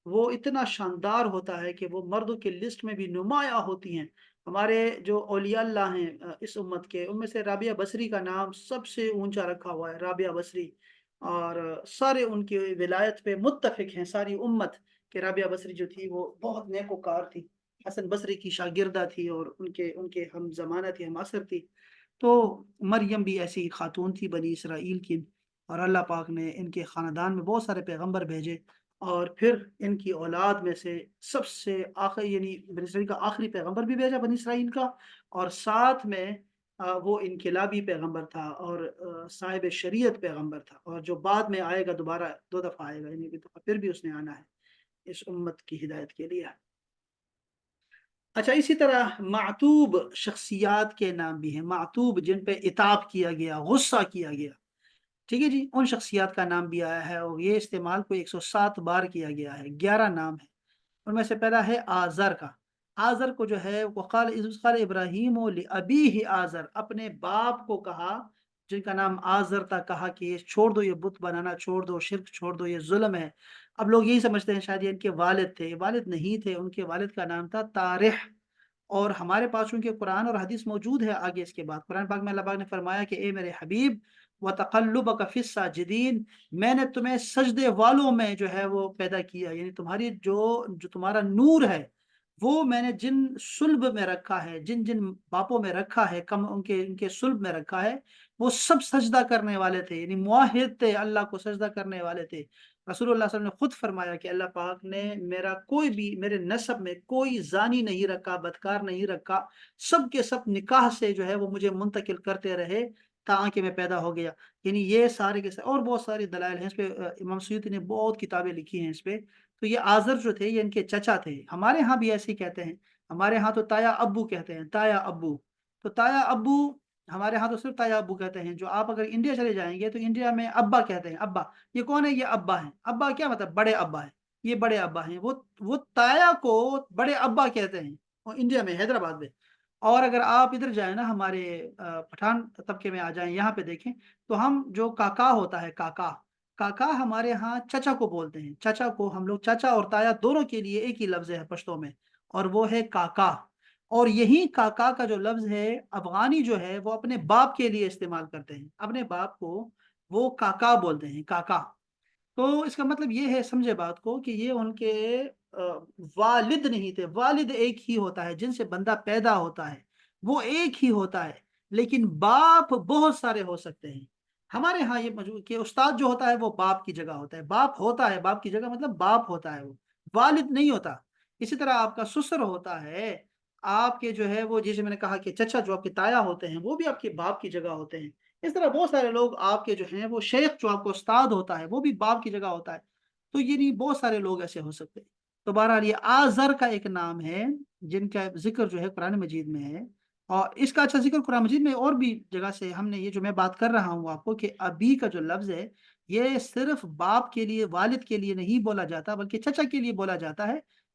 وہ اتنا شاندار ہوتا ہے کہ وہ مردوں کی لسٹ میں بھی نمایاں ہوتی ہیں۔ ہمارے جو اولیاء اللہ ہیں اس امت کے، ان میں سے رابعہ بصری کا نام سب سے اونچا رکھا ہوا ہے، رابعہ بصری، اور سارے ان کی ولایت پہ متفق ہیں ساری امت، کہ رابعہ بصری جو تھی وہ بہت نیکوکار تھی، حسن بصری کی شاگردہ تھی، اور ان کے ہم زمانہ تھی، ہم عصر تھی۔ تو مریم بھی ایسی خاتون تھی بنی اسرائیل کی، اور اللہ پاک نے ان کے خاندان میں بہت سارے پیغمبر بھیجے، اور پھر ان کی اولاد میں سے سب سے آخری، یعنی بنی اسرائیل کا آخری پیغمبر بھی بھیجا بنی اسرائیل کا، اور ساتھ میں وہ انقلابی پیغمبر تھا، اور صاحب شریعت پیغمبر تھا، اور جو بعد میں آئے گا دوبارہ 2 دفعہ آئے گا، یعنی ایک دفعہ پھر بھی اس نے آنا ہے اس امت کی ہدایت کے لیے۔ اچھا، اسی طرح معتوب شخصیات کے نام بھی ہیں، معتوب جن پہ عتاب کیا گیا، غصہ کیا گیا، ٹھیک ہے جی، ان شخصیات کا نام بھی آیا ہے، اور یہ استعمال کو 107 بار کیا گیا ہے، 11 نام ہے۔ ان میں سے پہلا ہے آزر کا۔ آزر کو جو ہے وقال اذ قال ابراہیم لابیہ آزر، اپنے باپ کو کہا جن کا نام آزر تھا، کہا کہ یہ چھوڑ دو، یہ بت بنانا چھوڑ دو، شرک چھوڑ دو، یہ ظلم ہے۔ اب لوگ یہی سمجھتے ہیں شاید یہ ان کے والد تھے، والد نہیں تھے، ان کے والد کا نام تھا تارح۔ اور ہمارے پاس چونکہ قرآن اور حدیث موجود ہے آگے اس کے بعد، قرآن پاک میں اللہ پاک نے فرمایا کہ اے میرے حبیب وَتَقَلُّبَكَ فِي السَّاجِدِينَ، میں نے تمہیں سجدے والوں میں جو ہے وہ پیدا کیا، یعنی تمہاری جو تمہارا نور ہے وہ میں نے جن صلب میں رکھا ہے، جن جن باپوں میں رکھا ہے، کم ان کے صلب میں رکھا ہے، وہ سب سجدہ کرنے والے تھے، یعنی موحد تھے، اللہ کو سجدہ کرنے والے تھے۔ رسول اللہ صلی اللہ علیہ وسلم نے خود فرمایا کہ اللہ پاک نے میرا کوئی بھی، میرے نسب میں کوئی زانی نہیں رکھا، بدکار نہیں رکھا، سب کے سب نکاح سے جو ہے وہ مجھے منتقل کرتے رہے تاکہ میں پیدا ہو گیا۔ یعنی یہ سارے کے سارے اور بہت ساری دلائل ہیں اس پہ، امام سیوطی نے بہت کتابیں لکھی ہیں اس پہ۔ تو یہ آزر جو تھے یہ ان کے چچا تھے، ہمارے ہاں بھی ایسے ہی کہتے ہیں، ہمارے ہاں تو تایا ابو کہتے ہیں، تایا ابو۔ تو تایا ابو، ہمارے ہاں تو صرف تایا ابو کہتے ہیں، جو آپ اگر انڈیا چلے جائیں گے تو انڈیا میں ابا کہتے ہیں، ابا۔ یہ کون ہے؟ یہ ابا ہیں۔ ابا کیا مطلب؟ بڑے ابا ہیں، یہ بڑے ابا ہیں، وہ تایا کو بڑے ابا کہتے ہیں، وہ انڈیا میں، حیدرآباد میں۔ اور اگر آپ ادھر جائیں نا، ہمارے پٹھان طبقے میں آ جائیں، یہاں پہ دیکھیں تو ہم جو کاکا ہوتا ہے، کاکا، کاکا ہمارے ہاں چچا کو بولتے ہیں، چچا کو ہم لوگ چچا اور تایا دونوں کے لیے ایک ہی لفظ ہے پشتوں میں، اور وہ ہے کاکا۔ اور یہی کاکا کا جو لفظ ہے افغانی جو ہے وہ اپنے باپ کے لیے استعمال کرتے ہیں، اپنے باپ کو وہ کاکا بولتے ہیں، کاکا۔ تو اس کا مطلب یہ ہے، سمجھے بات کو، کہ یہ ان کے والد نہیں تھے، والد ایک ہی ہوتا ہے، جن سے بندہ پیدا ہوتا ہے وہ ایک ہی ہوتا ہے، لیکن باپ بہت سارے ہو سکتے ہیں۔ ہمارے ہاں یہ موجود کہ استاد جو ہوتا ہے وہ باپ کی جگہ ہوتا ہے، باپ ہوتا ہے، باپ کی جگہ مطلب باپ ہوتا ہے، وہ والد نہیں ہوتا۔ اسی طرح آپ کا سسر ہوتا ہے، آپ کے جو ہے وہ، جیسے میں نے کہا کہ چچا جو آپ کے تایا ہوتے ہیں وہ بھی آپ کے باپ کی جگہ ہوتے ہیں۔ اس طرح بہت سارے لوگ آپ کے جو ہیں، وہ شیخ جو آپ کو استاد ہوتا ہے وہ بھی باپ کی جگہ ہوتا ہے۔ تو یہ نہیں، بہت سارے لوگ ایسے ہو سکتے ہیں۔ تو بہرحال یہ آزر کا ایک نام ہے جن کا ذکر جو ہے قرآن مجید میں ہے، اور اس کا اچھا ذکر قرآن مجید میں اور بھی جگہ سے ہم نے، یہ جو میں بات کر رہا ہوں آپ کو کہ ابی کا جو لفظ ہے یہ صرف باپ کے لیے، والد کے لیے نہیں بولا جاتا، بلکہ چچا کے لیے بولا جاتا ہے،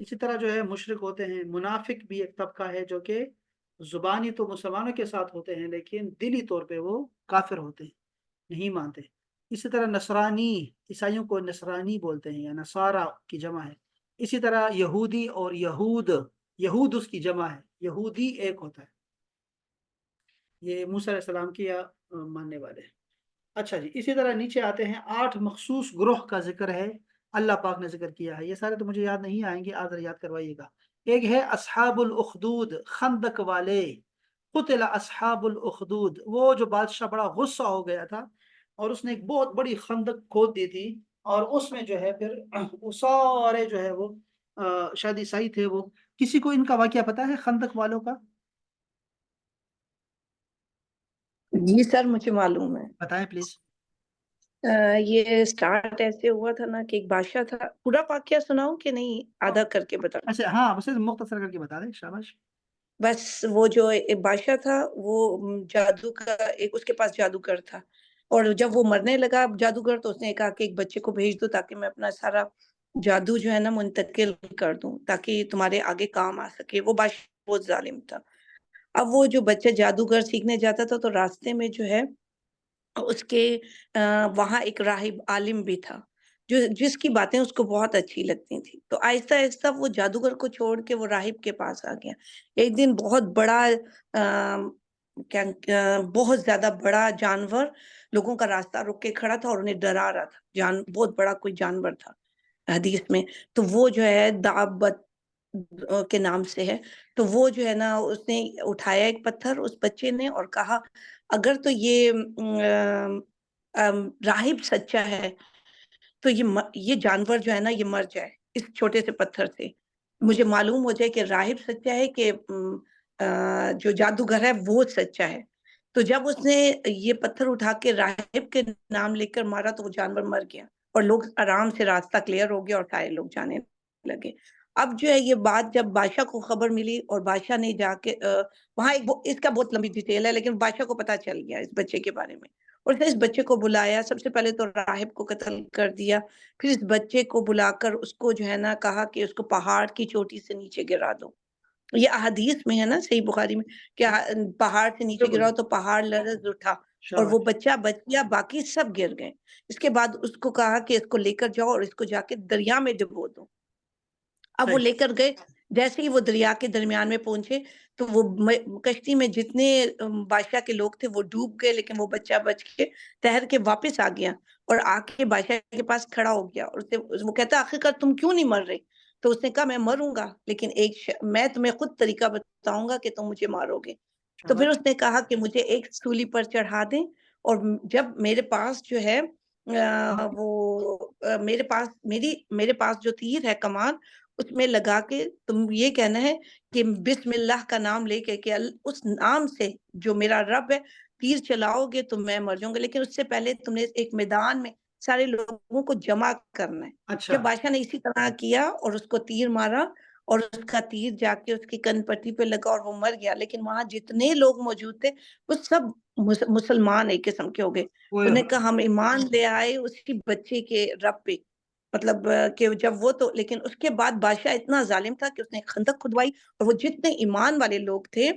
اسی طرح جو ہے مشرک ہوتے ہیں، منافق بھی ایک طبقہ ہے جو کہ زبانی تو مسلمانوں کے ساتھ ہوتے ہیں لیکن دلی طور پہ وہ کافر ہوتے ہیں، نہیں مانتے۔ اسی طرح نصرانی، عیسائیوں کو نصرانی بولتے ہیں یا نصارہ کی جمع ہے۔ اسی طرح یہودی اور یہود، یہود اس کی جمع ہے، یہودی ایک ہوتا ہے، یہ موسیٰ علیہ السلام کی ماننے والے ہیں۔ اچھا جی، اسی طرح نیچے آتے ہیں، 8 مخصوص گروہ کا ذکر ہے، اللہ پاک نے ذکر کیا ہے، یہ سارے تو مجھے یاد نہیں آئیں گے، آج یاد کروائیے گا۔ ایک ہے اصحاب الاخدود، خندق والے، قتل اصحاب الاخدود، وہ جو بادشاہ بڑا غصہ ہو گیا تھا اور اس نے ایک بہت بڑی خندق کھود دی تھی، اور اس میں جو ہے پھر وہ سارے جو ہے وہ شاید عیسائی تھے وہ، کسی کو ان کا واقعہ پتا ہے خندق والوں کا؟ جی سر مجھے معلوم ہے۔ بتائیں پلیز۔ یہ سٹارٹ ایسے ہوا تھا نا کہ ایک بادشاہ تھا، پورا واقعہ سناؤں کہ نہیں آدھا کر کے بتا؟ اچھا ہاں، بس مختصر کر کے بتا دیں، شاباش۔ بس وہ جو ایک بادشاہ تھا وہ جادو کا ایک اس کے پاس جادوگر تھا، اور جب وہ مرنے لگا جادوگر تو اس نے کہا کہ ایک بچے کو بھیج دو تاکہ میں اپنا سارا جادو جو ہے نا منتقل کر دوں تاکہ تمہارے آگے کام آ سکے۔ وہ بادشاہ بہت ظالم تھا۔ اب وہ جو بچہ جادوگر سیکھنے جاتا تھا تو راستے میں جو ہے اس کے وہاں ایک راہب عالم بھی تھا جس کی باتیں اس کو بہت اچھی لگتی تھی، تو آہستہ آہستہ وہ جادوگر کو چھوڑ کے وہ راہب کے پاس آ گیا۔ ایک دن بہت بڑا بہت زیادہ بڑا جانور لوگوں کا راستہ روک کے کھڑا تھا اور انہیں ڈرا رہا تھا، بہت بڑا کوئی جانور تھا حدیث میں، تو وہ جو ہے دابت کے نام سے ہے، تو وہ جو ہے نا اس نے اٹھایا ایک پتھر اس بچے نے اور کہا اگر تو یہ راہب سچا ہے تو یہ جانور جو ہے نا یہ مر جائے اس چھوٹے سے پتھر سے، مجھے معلوم ہو جائے کہ راہب سچا ہے کہ جو جادوگر ہے وہ سچا ہے۔ تو جب اس نے یہ پتھر اٹھا کے راہب کے نام لے کر مارا تو وہ جانور مر گیا اور لوگ آرام سے راستہ کلیئر ہو گیا اور سارے لوگ جانے لگے۔ اب جو ہے یہ بات جب بادشاہ کو خبر ملی اور بادشاہ نے جا کے وہاں اس کا بہت لمبی ڈیٹیل ہے لیکن بادشاہ کو پتا چل گیا اس بچے کے بارے میں، اور اس نے اس بچے کو بلایا، سب سے پہلے تو راہب کو قتل کر دیا، پھر اس بچے کو بلا کر اس کو جو ہے نا کہا کہ اس کو پہاڑ کی چوٹی سے نیچے گرا دو۔ یہ احادیث میں ہے نا صحیح بخاری میں کہ پہاڑ سے نیچے گراؤ تو پہاڑ لرز اٹھا اور وہ بچہ بچ گیا، باقی سب گر گئے۔ اس کے بعد اس کو کہا کہ اس کو لے کر جاؤ اور اس کو جا کے دریا میں ڈبو دو۔ اب وہ لے کر گئے، جیسے ہی وہ دریا کے درمیان میں پہنچے تو وہ کشتی میں جتنے بادشاہ کے لوگ تھے وہ ڈوب گئے، لیکن وہ بچہ بچ کے تیر کے واپس آ گیا اور آ کے بادشاہ کے پاس کھڑا ہو گیا، اور وہ کہتا آخرکار تم کیوں نہیں مر رہے؟ تو اس نے کہا میں مروں گا لیکن میں تمہیں خود طریقہ بتاؤں گا کہ تم مجھے مارو گے۔ تو پھر اس نے کہا کہ مجھے ایک سولی پر چڑھا دیں اور جب میرے پاس جو ہے میرے پاس جو تیر ہے کمان اس میں لگا کے تم یہ کہنا ہے کہ بسم اللہ کا نام لے کے کہ اس نام سے جو میرا رب ہے تیر چلاؤ گے تو میں مر جاؤں گا، لیکن اس سے پہلے تم نے ایک میدان میں سارے لوگوں کو جمع کرنا ہے۔ جب بادشاہ نے اسی طرح کیا اور اس کو تیر مارا اور اس کا تیر جا کے اس کی کن پٹی پہ لگا اور وہ مر گیا، لیکن وہاں جتنے لوگ موجود تھے وہ سب مسلمان ایک قسم کے ہو گئے۔ انہوں نے کہا ہم ایمان لے آئے اسی بچے کے رب پہ، مطلب کہ جب وہ تو لیکن اس کے بعد بادشاہ اتنا ظالم تھا کہ اس نے خندق کھدوائی اور وہ جتنے ایمان والے لوگ تھے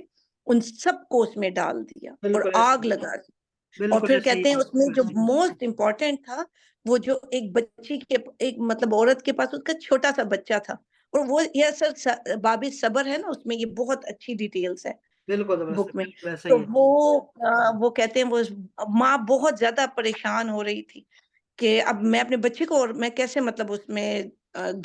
ان سب کو اس میں ڈال دیا اور آگ لگا دی، اور پھر کہتے ہیں اس میں جو موسٹ امپورٹنٹ تھا وہ جو ایک بچی کے ایک مطلب عورت کے پاس اس کا چھوٹا سا بچہ تھا، اور وہ یہ اصل باب صبر ہے نا اس میں یہ بہت اچھی ڈیٹیلز ہے بک میں، تو وہ کہتے ہیں وہ ماں بہت زیادہ پریشان ہو رہی تھی کہ اب میں اپنے بچے کو اور میں کیسے مطلب اس میں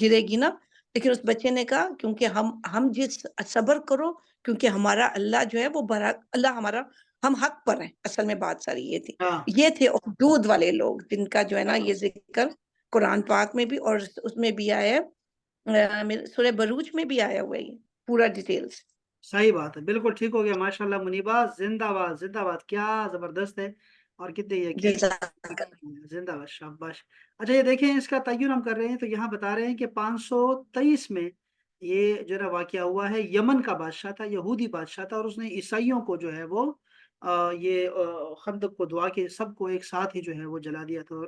گرے گی نا، لیکن اس بچے نے کہا کیونکہ ہم جس صبر کرو کیونکہ ہمارا اللہ جو ہے وہ اللہ ہمارا ہم حق پر ہیں، اصل میں بات ساری یہ تھی۔ یہ تھے اخدود والے لوگ جن کا جو ہے نا یہ ذکر قرآن پاک میں بھی اور اس میں بھی آیا ہے، سورہ بروج میں بھی آیا ہوا ہے یہ پورا ڈیٹیلز۔ صحیح بات ہے، بالکل ٹھیک ہو گیا، ماشاءاللہ منیبا، زندہ باد زندہ باد، کیا زبردست ہے اور کتنے یقین، زندہ باد، شاباش۔ اچھا یہ دیکھیں اس کا تعین ہم کر رہے ہیں تو یہاں بتا رہے ہیں کہ 523 میں یہ جو ہے واقعہ ہوا ہے، یمن کا بادشاہ تھا، یہودی بادشاہ تھا، اور اس نے عیسائیوں کو جو ہے وہ یہ خندق کو دعا کے سب کو ایک ساتھ ہی جو ہے وہ جلا دیا تھا اور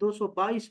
222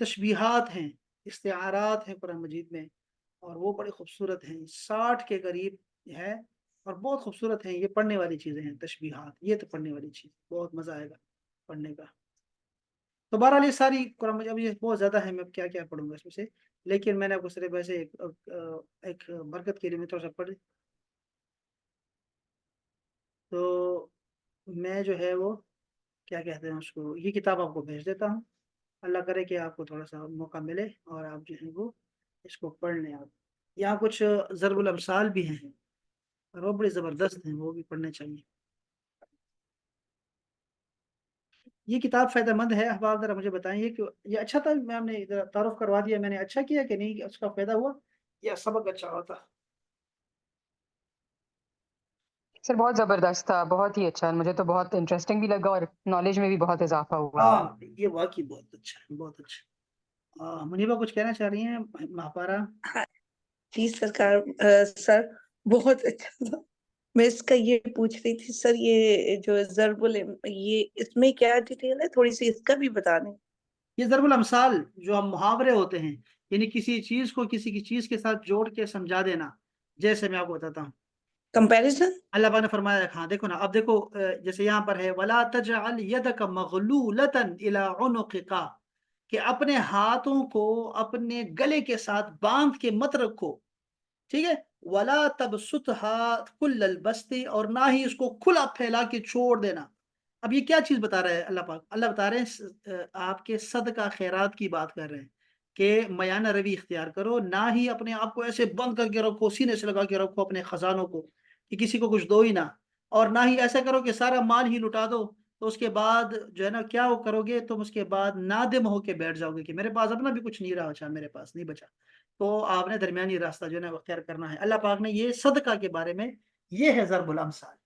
تشبیہات ہیں، استعارات ہیں قرآن مجید میں، اور وہ بڑے خوبصورت ہیں، 60 کے قریب ہے، اور بہت خوبصورت ہیں، یہ پڑھنے والی چیزیں ہیں تشبیہات، یہ تو پڑھنے والی چیز، بہت مزہ آئے گا پڑھنے کا۔ تو بہرحال یہ ساری قرآن مجید، اب یہ بہت زیادہ ہے، میں کیا کیا پڑھوں گا اس میں سے، لیکن میں نے آپ کو صرف ایسے ایک برکت کے لیے میں تھوڑا سا پڑھ، تو میں جو ہے وہ کیا کہتے ہیں اس کو، یہ کتاب آپ کو بھیج دیتا ہوں، اللہ کرے کہ آپ کو تھوڑا سا موقع ملے اور آپ جو ہے وہ اس کو پڑھ لیں آپ۔ یہاں کچھ ضرب الامثال بھی ہیں اور وہ بڑے زبردست ہیں، وہ بھی پڑھنے چاہیے۔ یہ کتاب فائدہ مند ہے احباب، ذرا مجھے بتائیں کہ یہ اچھا تھا، میں نے ادھر تعارف کروا دیا، میں نے اچھا کیا کہ نہیں، اس کا فائدہ ہوا یا سبق اچھا ہوتا؟ سر بہت زبردست تھا، بہت ہی اچھا، مجھے تو بہت انٹرسٹنگ بھی لگا اور نالج میں بھی بہت اضافہ ہوا ہے۔ ہاں یہ واقعی بہت اچھا ہے، بہت اچھا۔ منیبا کچھ کہنا چاہ رہی ہیں مہاپارا؟ ہاں جی سرکار، سر بہت اچھا تھا۔ میں اس کا یہ پوچھ رہی تھی سر، یہ جو ضرب یہ اس میں کیا ڈیٹیل ہے، تھوڑی سی اس کا بھی بتا دیں۔ یہ ضرب الامثال جو ہم محاورے ہوتے ہیں، یعنی کسی چیز کو کسی کی چیز کے ساتھ جوڑ کے سمجھا دینا، جیسے میں آپ کو بتاتا ہوں، کمپیریزن۔ اللہ پاک نے فرمایا، ہاں دیکھو نا، اب دیکھو جیسے یہاں پر ہے وَلَا تَجْعَلْ يَدَكَ مَغْلُولَةً إِلَىٰ عُنُقِكَ، کہ اپنے ہاتھوں کو اپنے گلے کے ساتھ باندھ کے مت رکھو، ٹھیک ہے، وَلَا تَبْسُطْهَا كُلَّ الْبَسْطِ، اور نہ ہی اس کو کھلا پھیلا کے چھوڑ دینا۔ اب یہ کیا چیز بتا رہا ہے اللہ پاک؟ اللہ بتا رہے ہیں آپ کے صدقہ خیرات کی بات کر رہے ہیں کہ میانہ روی اختیار کرو، نہ ہی اپنے آپ کو ایسے بند کر کے رکھو، سینے سے لگا کے رکھو اپنے خزانوں کو کہ کسی کو کچھ دو ہی نہ، اور نہ ہی ایسا کرو کہ سارا مال ہی لٹا دو، تو اس کے بعد جو ہے نا کیا وہ کرو گے تم، اس کے بعد نادم ہو کے بیٹھ جاؤ گے کہ میرے پاس اپنا بھی کچھ نہیں رہا، اچھا میرے پاس نہیں بچا۔ تو آپ نے درمیانی راستہ جو ہے نا اختیار کرنا ہے۔ اللہ پاک نے یہ صدقہ کے بارے میں، یہ ہے ضرب الامثال،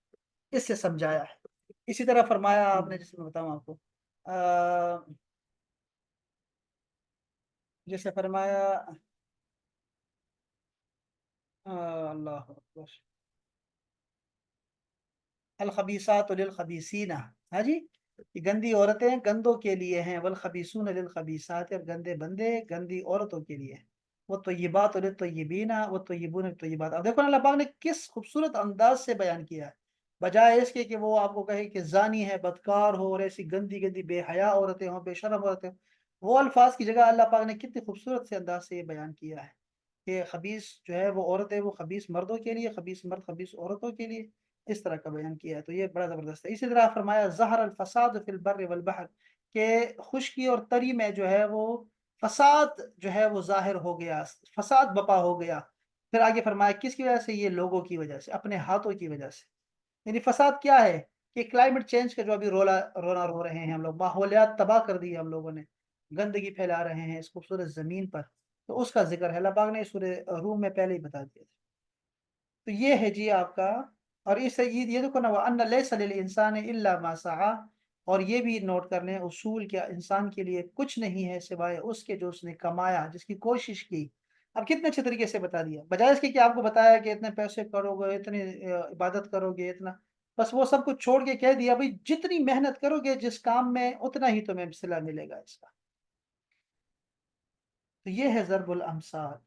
اس سے سمجھایا ہے۔ اسی طرح فرمایا آپ نے، جس میں بتاؤں آپ کو، جیسے فرمایا اللہ اکبر، الخبیثات للخبیثین، ہاں جی، یہ گندی عورتیں گندوں کے لیے ہیں، والخبیثون للخبیثات، اور گندے بندے گندی عورتوں کے لیے، والطیبات للطیبین والطیبون للطیبات۔ اب دیکھو نا اللہ پاک نے کس خوبصورت انداز سے بیان کیا ہے، بجائے اس کے کہ وہ آپ کو کہے کہ زانی ہے، بدکار ہو، اور ایسی گندی گندی بے حیا عورتیں ہوں، بے شرم عورتیں ہوں، وہ الفاظ کی جگہ اللہ پاک نے کتنی خوبصورت سے انداز سے یہ بیان کیا ہے کہ خبیث جو ہے وہ عورتیں، وہ خبیث مردوں کے لیے، خبیث مرد خبیث عورتوں کے لیے، اس طرح کا بیان کیا ہے، تو یہ بڑا زبردست ہے۔ اسی طرح فرمایا ظہر الفساد فی البر والبحر، کہ خشکی اور تری میں جو ہے وہ فساد جو ہے وہ ظاہر ہو گیا، فساد بپا ہو گیا۔ پھر آگے فرمایا کس کی وجہ سے؟ یہ لوگوں کی وجہ سے، اپنے ہاتھوں کی وجہ سے۔ یعنی فساد کیا ہے کہ کلائمیٹ چینج کا جو ابھی رونا رو رہے ہیں ہم لوگ، ماحولیات تباہ کر دی ہم لوگوں نے، گندگی پھیلا رہے ہیں اس خوبصورت زمین پر، تو اس کا ذکر ہے، اللہ پاک نے سورہ روم میں پہلے ہی بتا دیا تھا۔ تو یہ ہے جی آپ کا، اور اس سے یہ دیکھو نا، وَأَنَّ لَيْسَ لِلْإِنسَانِ إِلَّا مَا سَعَىٰ، اور یہ بھی نوٹ کر لیں اصول، کیا انسان کے لیے کچھ نہیں ہے سوائے اس کے جو اس نے کمایا، جس کی کوشش کی۔ اب کتنے اچھے طریقے سے بتا دیا، بجائے اس کے کہ آپ کو بتایا کہ اتنے پیسے کرو گے، اتنی عبادت کرو گے، اتنا، بس وہ سب کچھ چھوڑ کے کہہ دیا بھائی جتنی محنت کرو گے جس کام میں، اتنا ہی تمہیں صلہ ملے گا اس کا۔ تو یہ ہے ضرب الامثال۔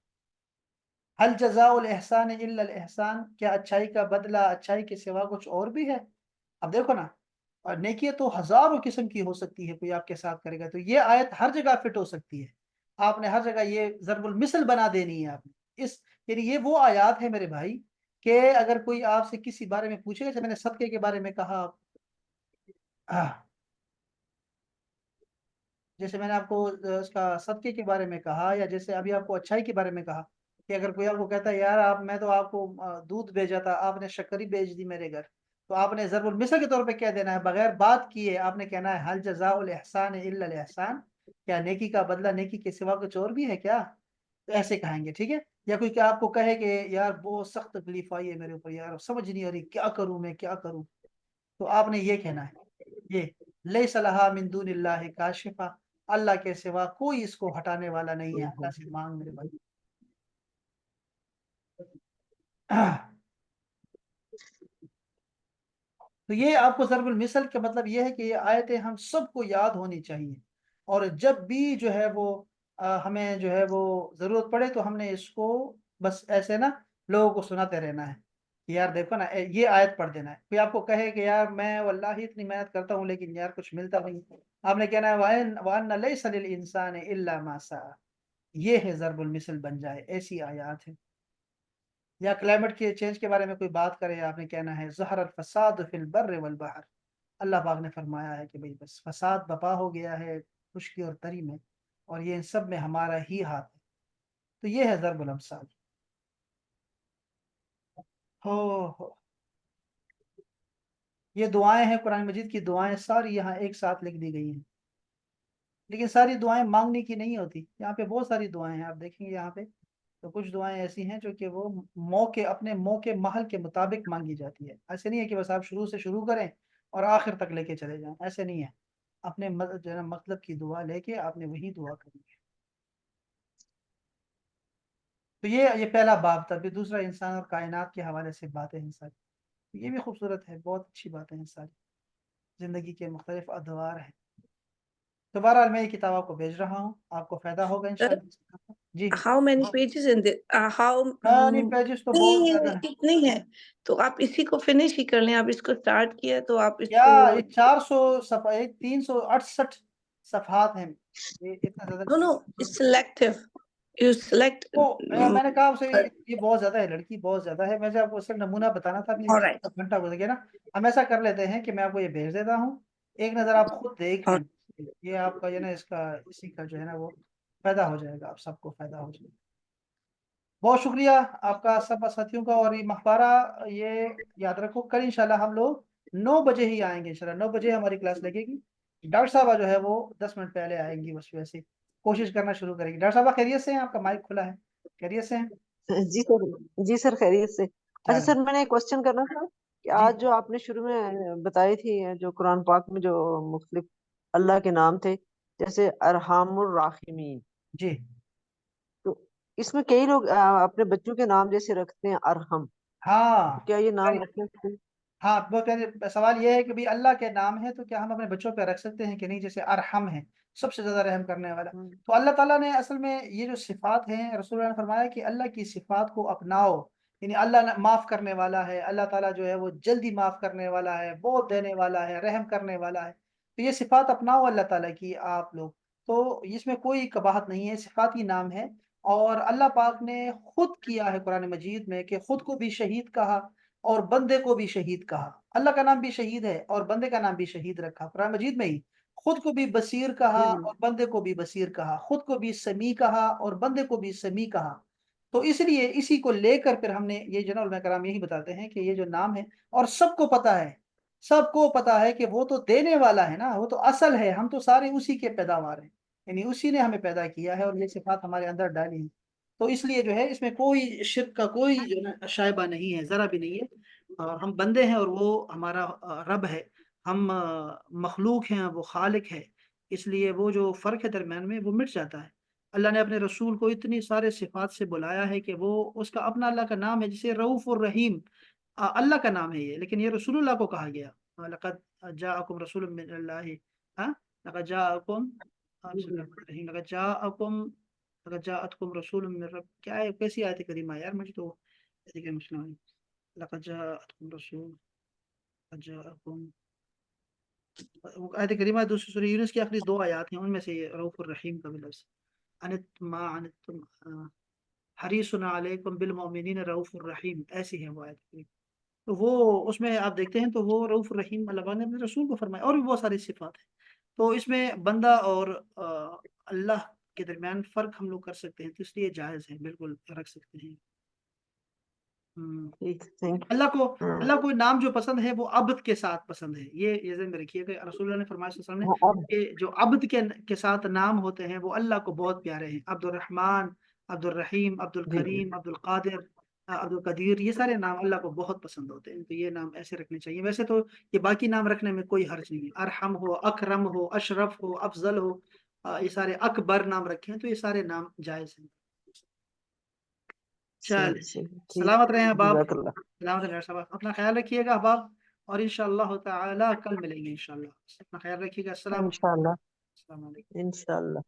هل جزاء الاحسان الا الاحسان، کیا اچھائی کا بدلہ اچھائی کے سوا کچھ اور بھی ہے؟ اب دیکھو نا، اور نیکی تو ہزاروں قسم کی ہو سکتی ہے، کوئی آپ کے ساتھ کرے گا، تو یہ آیت ہر جگہ فٹ ہو سکتی ہے، آپ نے ہر جگہ یہ ضرب المثل بنا دینی ہے آپ نے اس، یعنی یہ وہ آیات ہے میرے بھائی کہ اگر کوئی آپ سے کسی بارے میں پوچھے گا، جیسے میں نے صدقے کے بارے میں کہا، جیسے میں نے آپ کو اس کا صدقے کے بارے میں کہا، یا جیسے ابھی آپ کو اچھائی کے بارے میں کہا، کہ اگر کوئی آپ کو کہتا ہے یار آپ، میں تو آپ کو دودھ بھیجا تھا، آپ نے شکری بھیج دی میرے گھر، تو آپ نے ضرب المثل کے طور پہ کہہ دینا ہے، بغیر بات کیے آپ نے کہنا ہے حل جزاء الاحسان الا الاحسان، کیا نیکی کا بدلہ نیکی کے سوا کچھ اور بھی ہے کیا؟ تو ایسے کہیں گے، ٹھیک ہے۔ یا کوئی کیا آپ کو کہے کہ یار بہت سخت تکلیف آئی ہے میرے اوپر، یار سمجھ نہیں آ رہی کیا کروں میں، کیا کروں، تو آپ نے یہ کہنا ہے، یہ لیس لہا من دون اللہ کاشفہ، اللہ کے سوا کوئی اس کو ہٹانے والا نہیں ہے، اللہ سے مانگ میرے بھائی۔ تو یہ آپ کو ضرب المثل کا مطلب یہ ہے کہ یہ آیتیں ہم سب کو یاد ہونی چاہیے، اور جب بھی جو ہے وہ ہمیں جو ہے وہ ضرورت پڑے تو ہم نے اس کو بس ایسے نا لوگوں کو سناتے رہنا ہے کہ یار دیکھو نا یہ آیت پڑھ دینا ہے. کوئی آپ کو کہے کہ یار میں واللہ اتنی محنت کرتا ہوں لیکن یار کچھ ملتا نہیں, آپ نے کہنا ہے وَأَنَّ لَيْسَ لِلْإِنسَانِ إِلَّا مَا سَعَى, یہ ہے ضرب المثل بن جائے, ایسی آیات ہیں. یا کلائمیٹ کے چینج کے بارے میں کوئی بات کرے, آپ نے کہنا ہے ظہر الفساد فی البر والبحر, اللہ پاک نے فرمایا ہے کہ بھئی بس فساد بپا ہو گیا ہے خشکی اور تری میں, اور یہ ان سب میں ہمارا ہی ہاتھ ہے. تو یہ ہے ضرب الامثال. ہو ہو یہ دعائیں ہیں, قرآن مجید کی دعائیں ساری یہاں ایک ساتھ لکھ دی گئی ہیں, لیکن ساری دعائیں مانگنے کی نہیں ہوتی. یہاں پہ بہت ساری دعائیں ہیں, آپ دیکھیں گے یہاں پہ تو کچھ دعائیں ایسی ہیں جو کہ وہ اپنے موقع محل کے مطابق مانگی جاتی ہے. ایسے نہیں ہے کہ بس آپ شروع سے شروع کریں اور آخر تک لے کے چلے جائیں, ایسے نہیں ہے. اپنے جو ہے نا مطلب کی دعا لے کے آپ نے وہی دعا کرنی ہے. تو یہ پہلا باب تھا. پھر دوسرا انسان اور کائنات کے حوالے سے باتیں ہیں ساری, یہ بھی خوبصورت ہے, بہت اچھی باتیں ہیں ساری, زندگی کے مختلف ادوار ہیں. تو بہرحال میں یہ کتاب آپ کو بھیج رہا ہوں, آپ کو فائدہ ہوگا انشاءاللہ. جی How many pages in the how نہیں, پیجز تو بہت زیادہ ہیں. کتنی ہے, تو آپ اسی کو فنش ہی کر لیں. آپ اس کو اسٹارٹ کیا تو آپ اس کیا کو 400 صفحہ 368 صفحات ہیں, یہ اتنا زیادہ no selective you select میں نے کہا اسے یہ بہت زیادہ ہے, لڑکی بہت زیادہ ہے. میں آپ کو صرف نمونہ بتانا تھا, ابھی all right گھنٹہ گزر گیا نا. ہم ایسا کر لیتے ہیں کہ میں آپ کو یہ بھیج دیتا ہوں, ایک نظر آپ خود دیکھ لیں, یہ آپ کا جو ہے نا اسی کا جو ہے نا وہ فائدہ ہو جائے گا, آپ سب کو فائدہ ہو جائے گا. بہت شکریہ آپ کا سب ساتھیوں کا. اور یہ مخبارہ یہ یاد رکھو, کل انشاءاللہ ہم لوگ 9 بجے ہی آئیں گے انشاءاللہ. 9 بجے ہماری کلاس لگے گی. ڈاکٹر صاحبہ جو ہے وہ 10 منٹ پہلے آئیں گی, بس ویسے کوشش کرنا شروع کریں گی. ڈاکٹر صاحبہ خیریت سے ہیں؟ آپ کا مائک کھلا ہے, خیریت سے ہیں؟ جی سر, جی سر خیریت سے. اچھا چلیں سر, میں نے ایک کوشچن کرنا تھا کہ جی آج جو آپ نے شروع میں بتائی تھی جو قرآن پاک میں جو مختلف اللہ کے نام تھے, جیسے ارحام الراحمین, جی. تو اس میں کئی لوگ اپنے بچوں کے نام جیسے رکھتے ہیں ارحم, ہاں تو کیا یہ نام رکھنے سے ہاں, سوال یہ ہے کہ بھی اللہ کے نام ہے تو کیا ہم اپنے بچوں پہ رکھ سکتے ہیں کہ نہیں, جیسے ارحم ہے سب سے زیادہ رحم کرنے والا. تو اللہ تعالیٰ نے اصل میں یہ جو صفات ہیں, رسول اللہ نے فرمایا کہ اللہ کی صفات کو اپناؤ. یعنی اللہ معاف کرنے والا ہے, اللہ تعالیٰ جو ہے وہ جلدی معاف کرنے والا ہے, بہت دینے والا ہے, رحم کرنے والا ہے. تو یہ صفات اپناؤ اللہ تعالیٰ کی آپ لوگ, تو اس میں کوئی قباحت نہیں ہے, صفاتی نام ہے. اور اللہ پاک نے خود کیا ہے قرآن مجید میں کہ خود کو بھی شہید کہا اور بندے کو بھی شہید کہا. اللہ کا نام بھی شہید ہے اور بندے کا نام بھی شہید رکھا قرآن مجید میں ہی. خود کو بھی بصیر کہا اور بندے کو بھی بصیر کہا, خود کو بھی سمیع کہا اور بندے کو بھی سمیع کہا. تو اس لیے اسی کو لے کر پھر ہم نے یہ جو علماء کرام یہی بتاتے ہیں کہ یہ جو نام ہے, اور سب کو پتا ہے, سب کو پتا ہے کہ وہ تو دینے والا ہے نا, وہ تو اصل ہے, ہم تو سارے اسی کے پیداوار ہیں, یعنی اسی نے ہمیں پیدا کیا ہے اور یہ صفات ہمارے اندر ڈالی ہیں. تو اس لیے جو ہے اس میں کوئی شرک کا کوئی جو ہے شائبہ نہیں ہے, ذرا بھی نہیں ہے. اور ہم بندے ہیں اور وہ ہمارا رب ہے, ہم مخلوق ہیں, وہ خالق ہے. اس لیے وہ جو فرق ہے درمیان میں وہ مٹ جاتا ہے. اللہ نے اپنے رسول کو اتنی سارے صفات سے بلایا ہے کہ وہ اس کا اپنا اللہ کا نام ہے, جسے رؤوف الرحیم اللہ کا نام ہے یہ, لیکن یہ رسول اللہ کو کہا گیا. لقد جاءکم رسول من اللہ, لقد جاءکم لقد جاءکم لقد جاءتکم رسول من رب, کیا ہے کیسی آیت کریمہ یار, مجھے تو مسلم. لقد جاءتكم رسول لقد جاءكم, آیت کریمہ دوسری سورہ یونس کی آخری 2 آیات ہیں, ان میں سے یہ رؤوف الرحیم کا بھی لفظ, انتم حریص علیکم بالمؤمنین رؤوف الرحیم, ایسی ہے وہ آیت کریمہ. تو وہ اس میں آپ دیکھتے ہیں تو وہ رؤوف الرحیم اللہ نے اپنے رسول کو فرمایا, اور بھی بہت ساری صفات ہیں. تو اس میں بندہ اور اللہ کے درمیان فرق ہم لوگ کر سکتے ہیں, تو اس لیے جائز ہے, بالکل رکھ سکتے ہیں. اللہ کو نام جو پسند ہے وہ عبد کے ساتھ پسند ہے, یہ ذہن میں رکھیے کہ رسول اللہ نے فرمایا صلی اللہ علیہ وسلم نے کہ جو عبد کے ساتھ نام ہوتے ہیں وہ اللہ کو بہت پیارے ہیں. عبد الرحمن, عبد الرحیم, عبد الکریم, عبد القادر, عبد القدیر, یہ سارے نام اللہ کو بہت پسند ہوتے ہیں. تو یہ نام ایسے رکھنے چاہیے. ویسے تو یہ باقی نام رکھنے میں کوئی حرج نہیں ہے, ارحم ہو, اکرم ہو, اشرف ہو, افضل ہو, یہ سارے اکبر نام رکھے ہیں, تو یہ سارے نام جائز ہیں. چل سلامت رہیں احباب, سلامت رہیں صاحب, اپنا خیال رکھیے گا احباب, اور انشاءاللہ تعالی کل ملیں گے انشاءاللہ. اپنا خیال رکھیے گا. السلام انشاءاللہ علیکم. انشاءاللہ.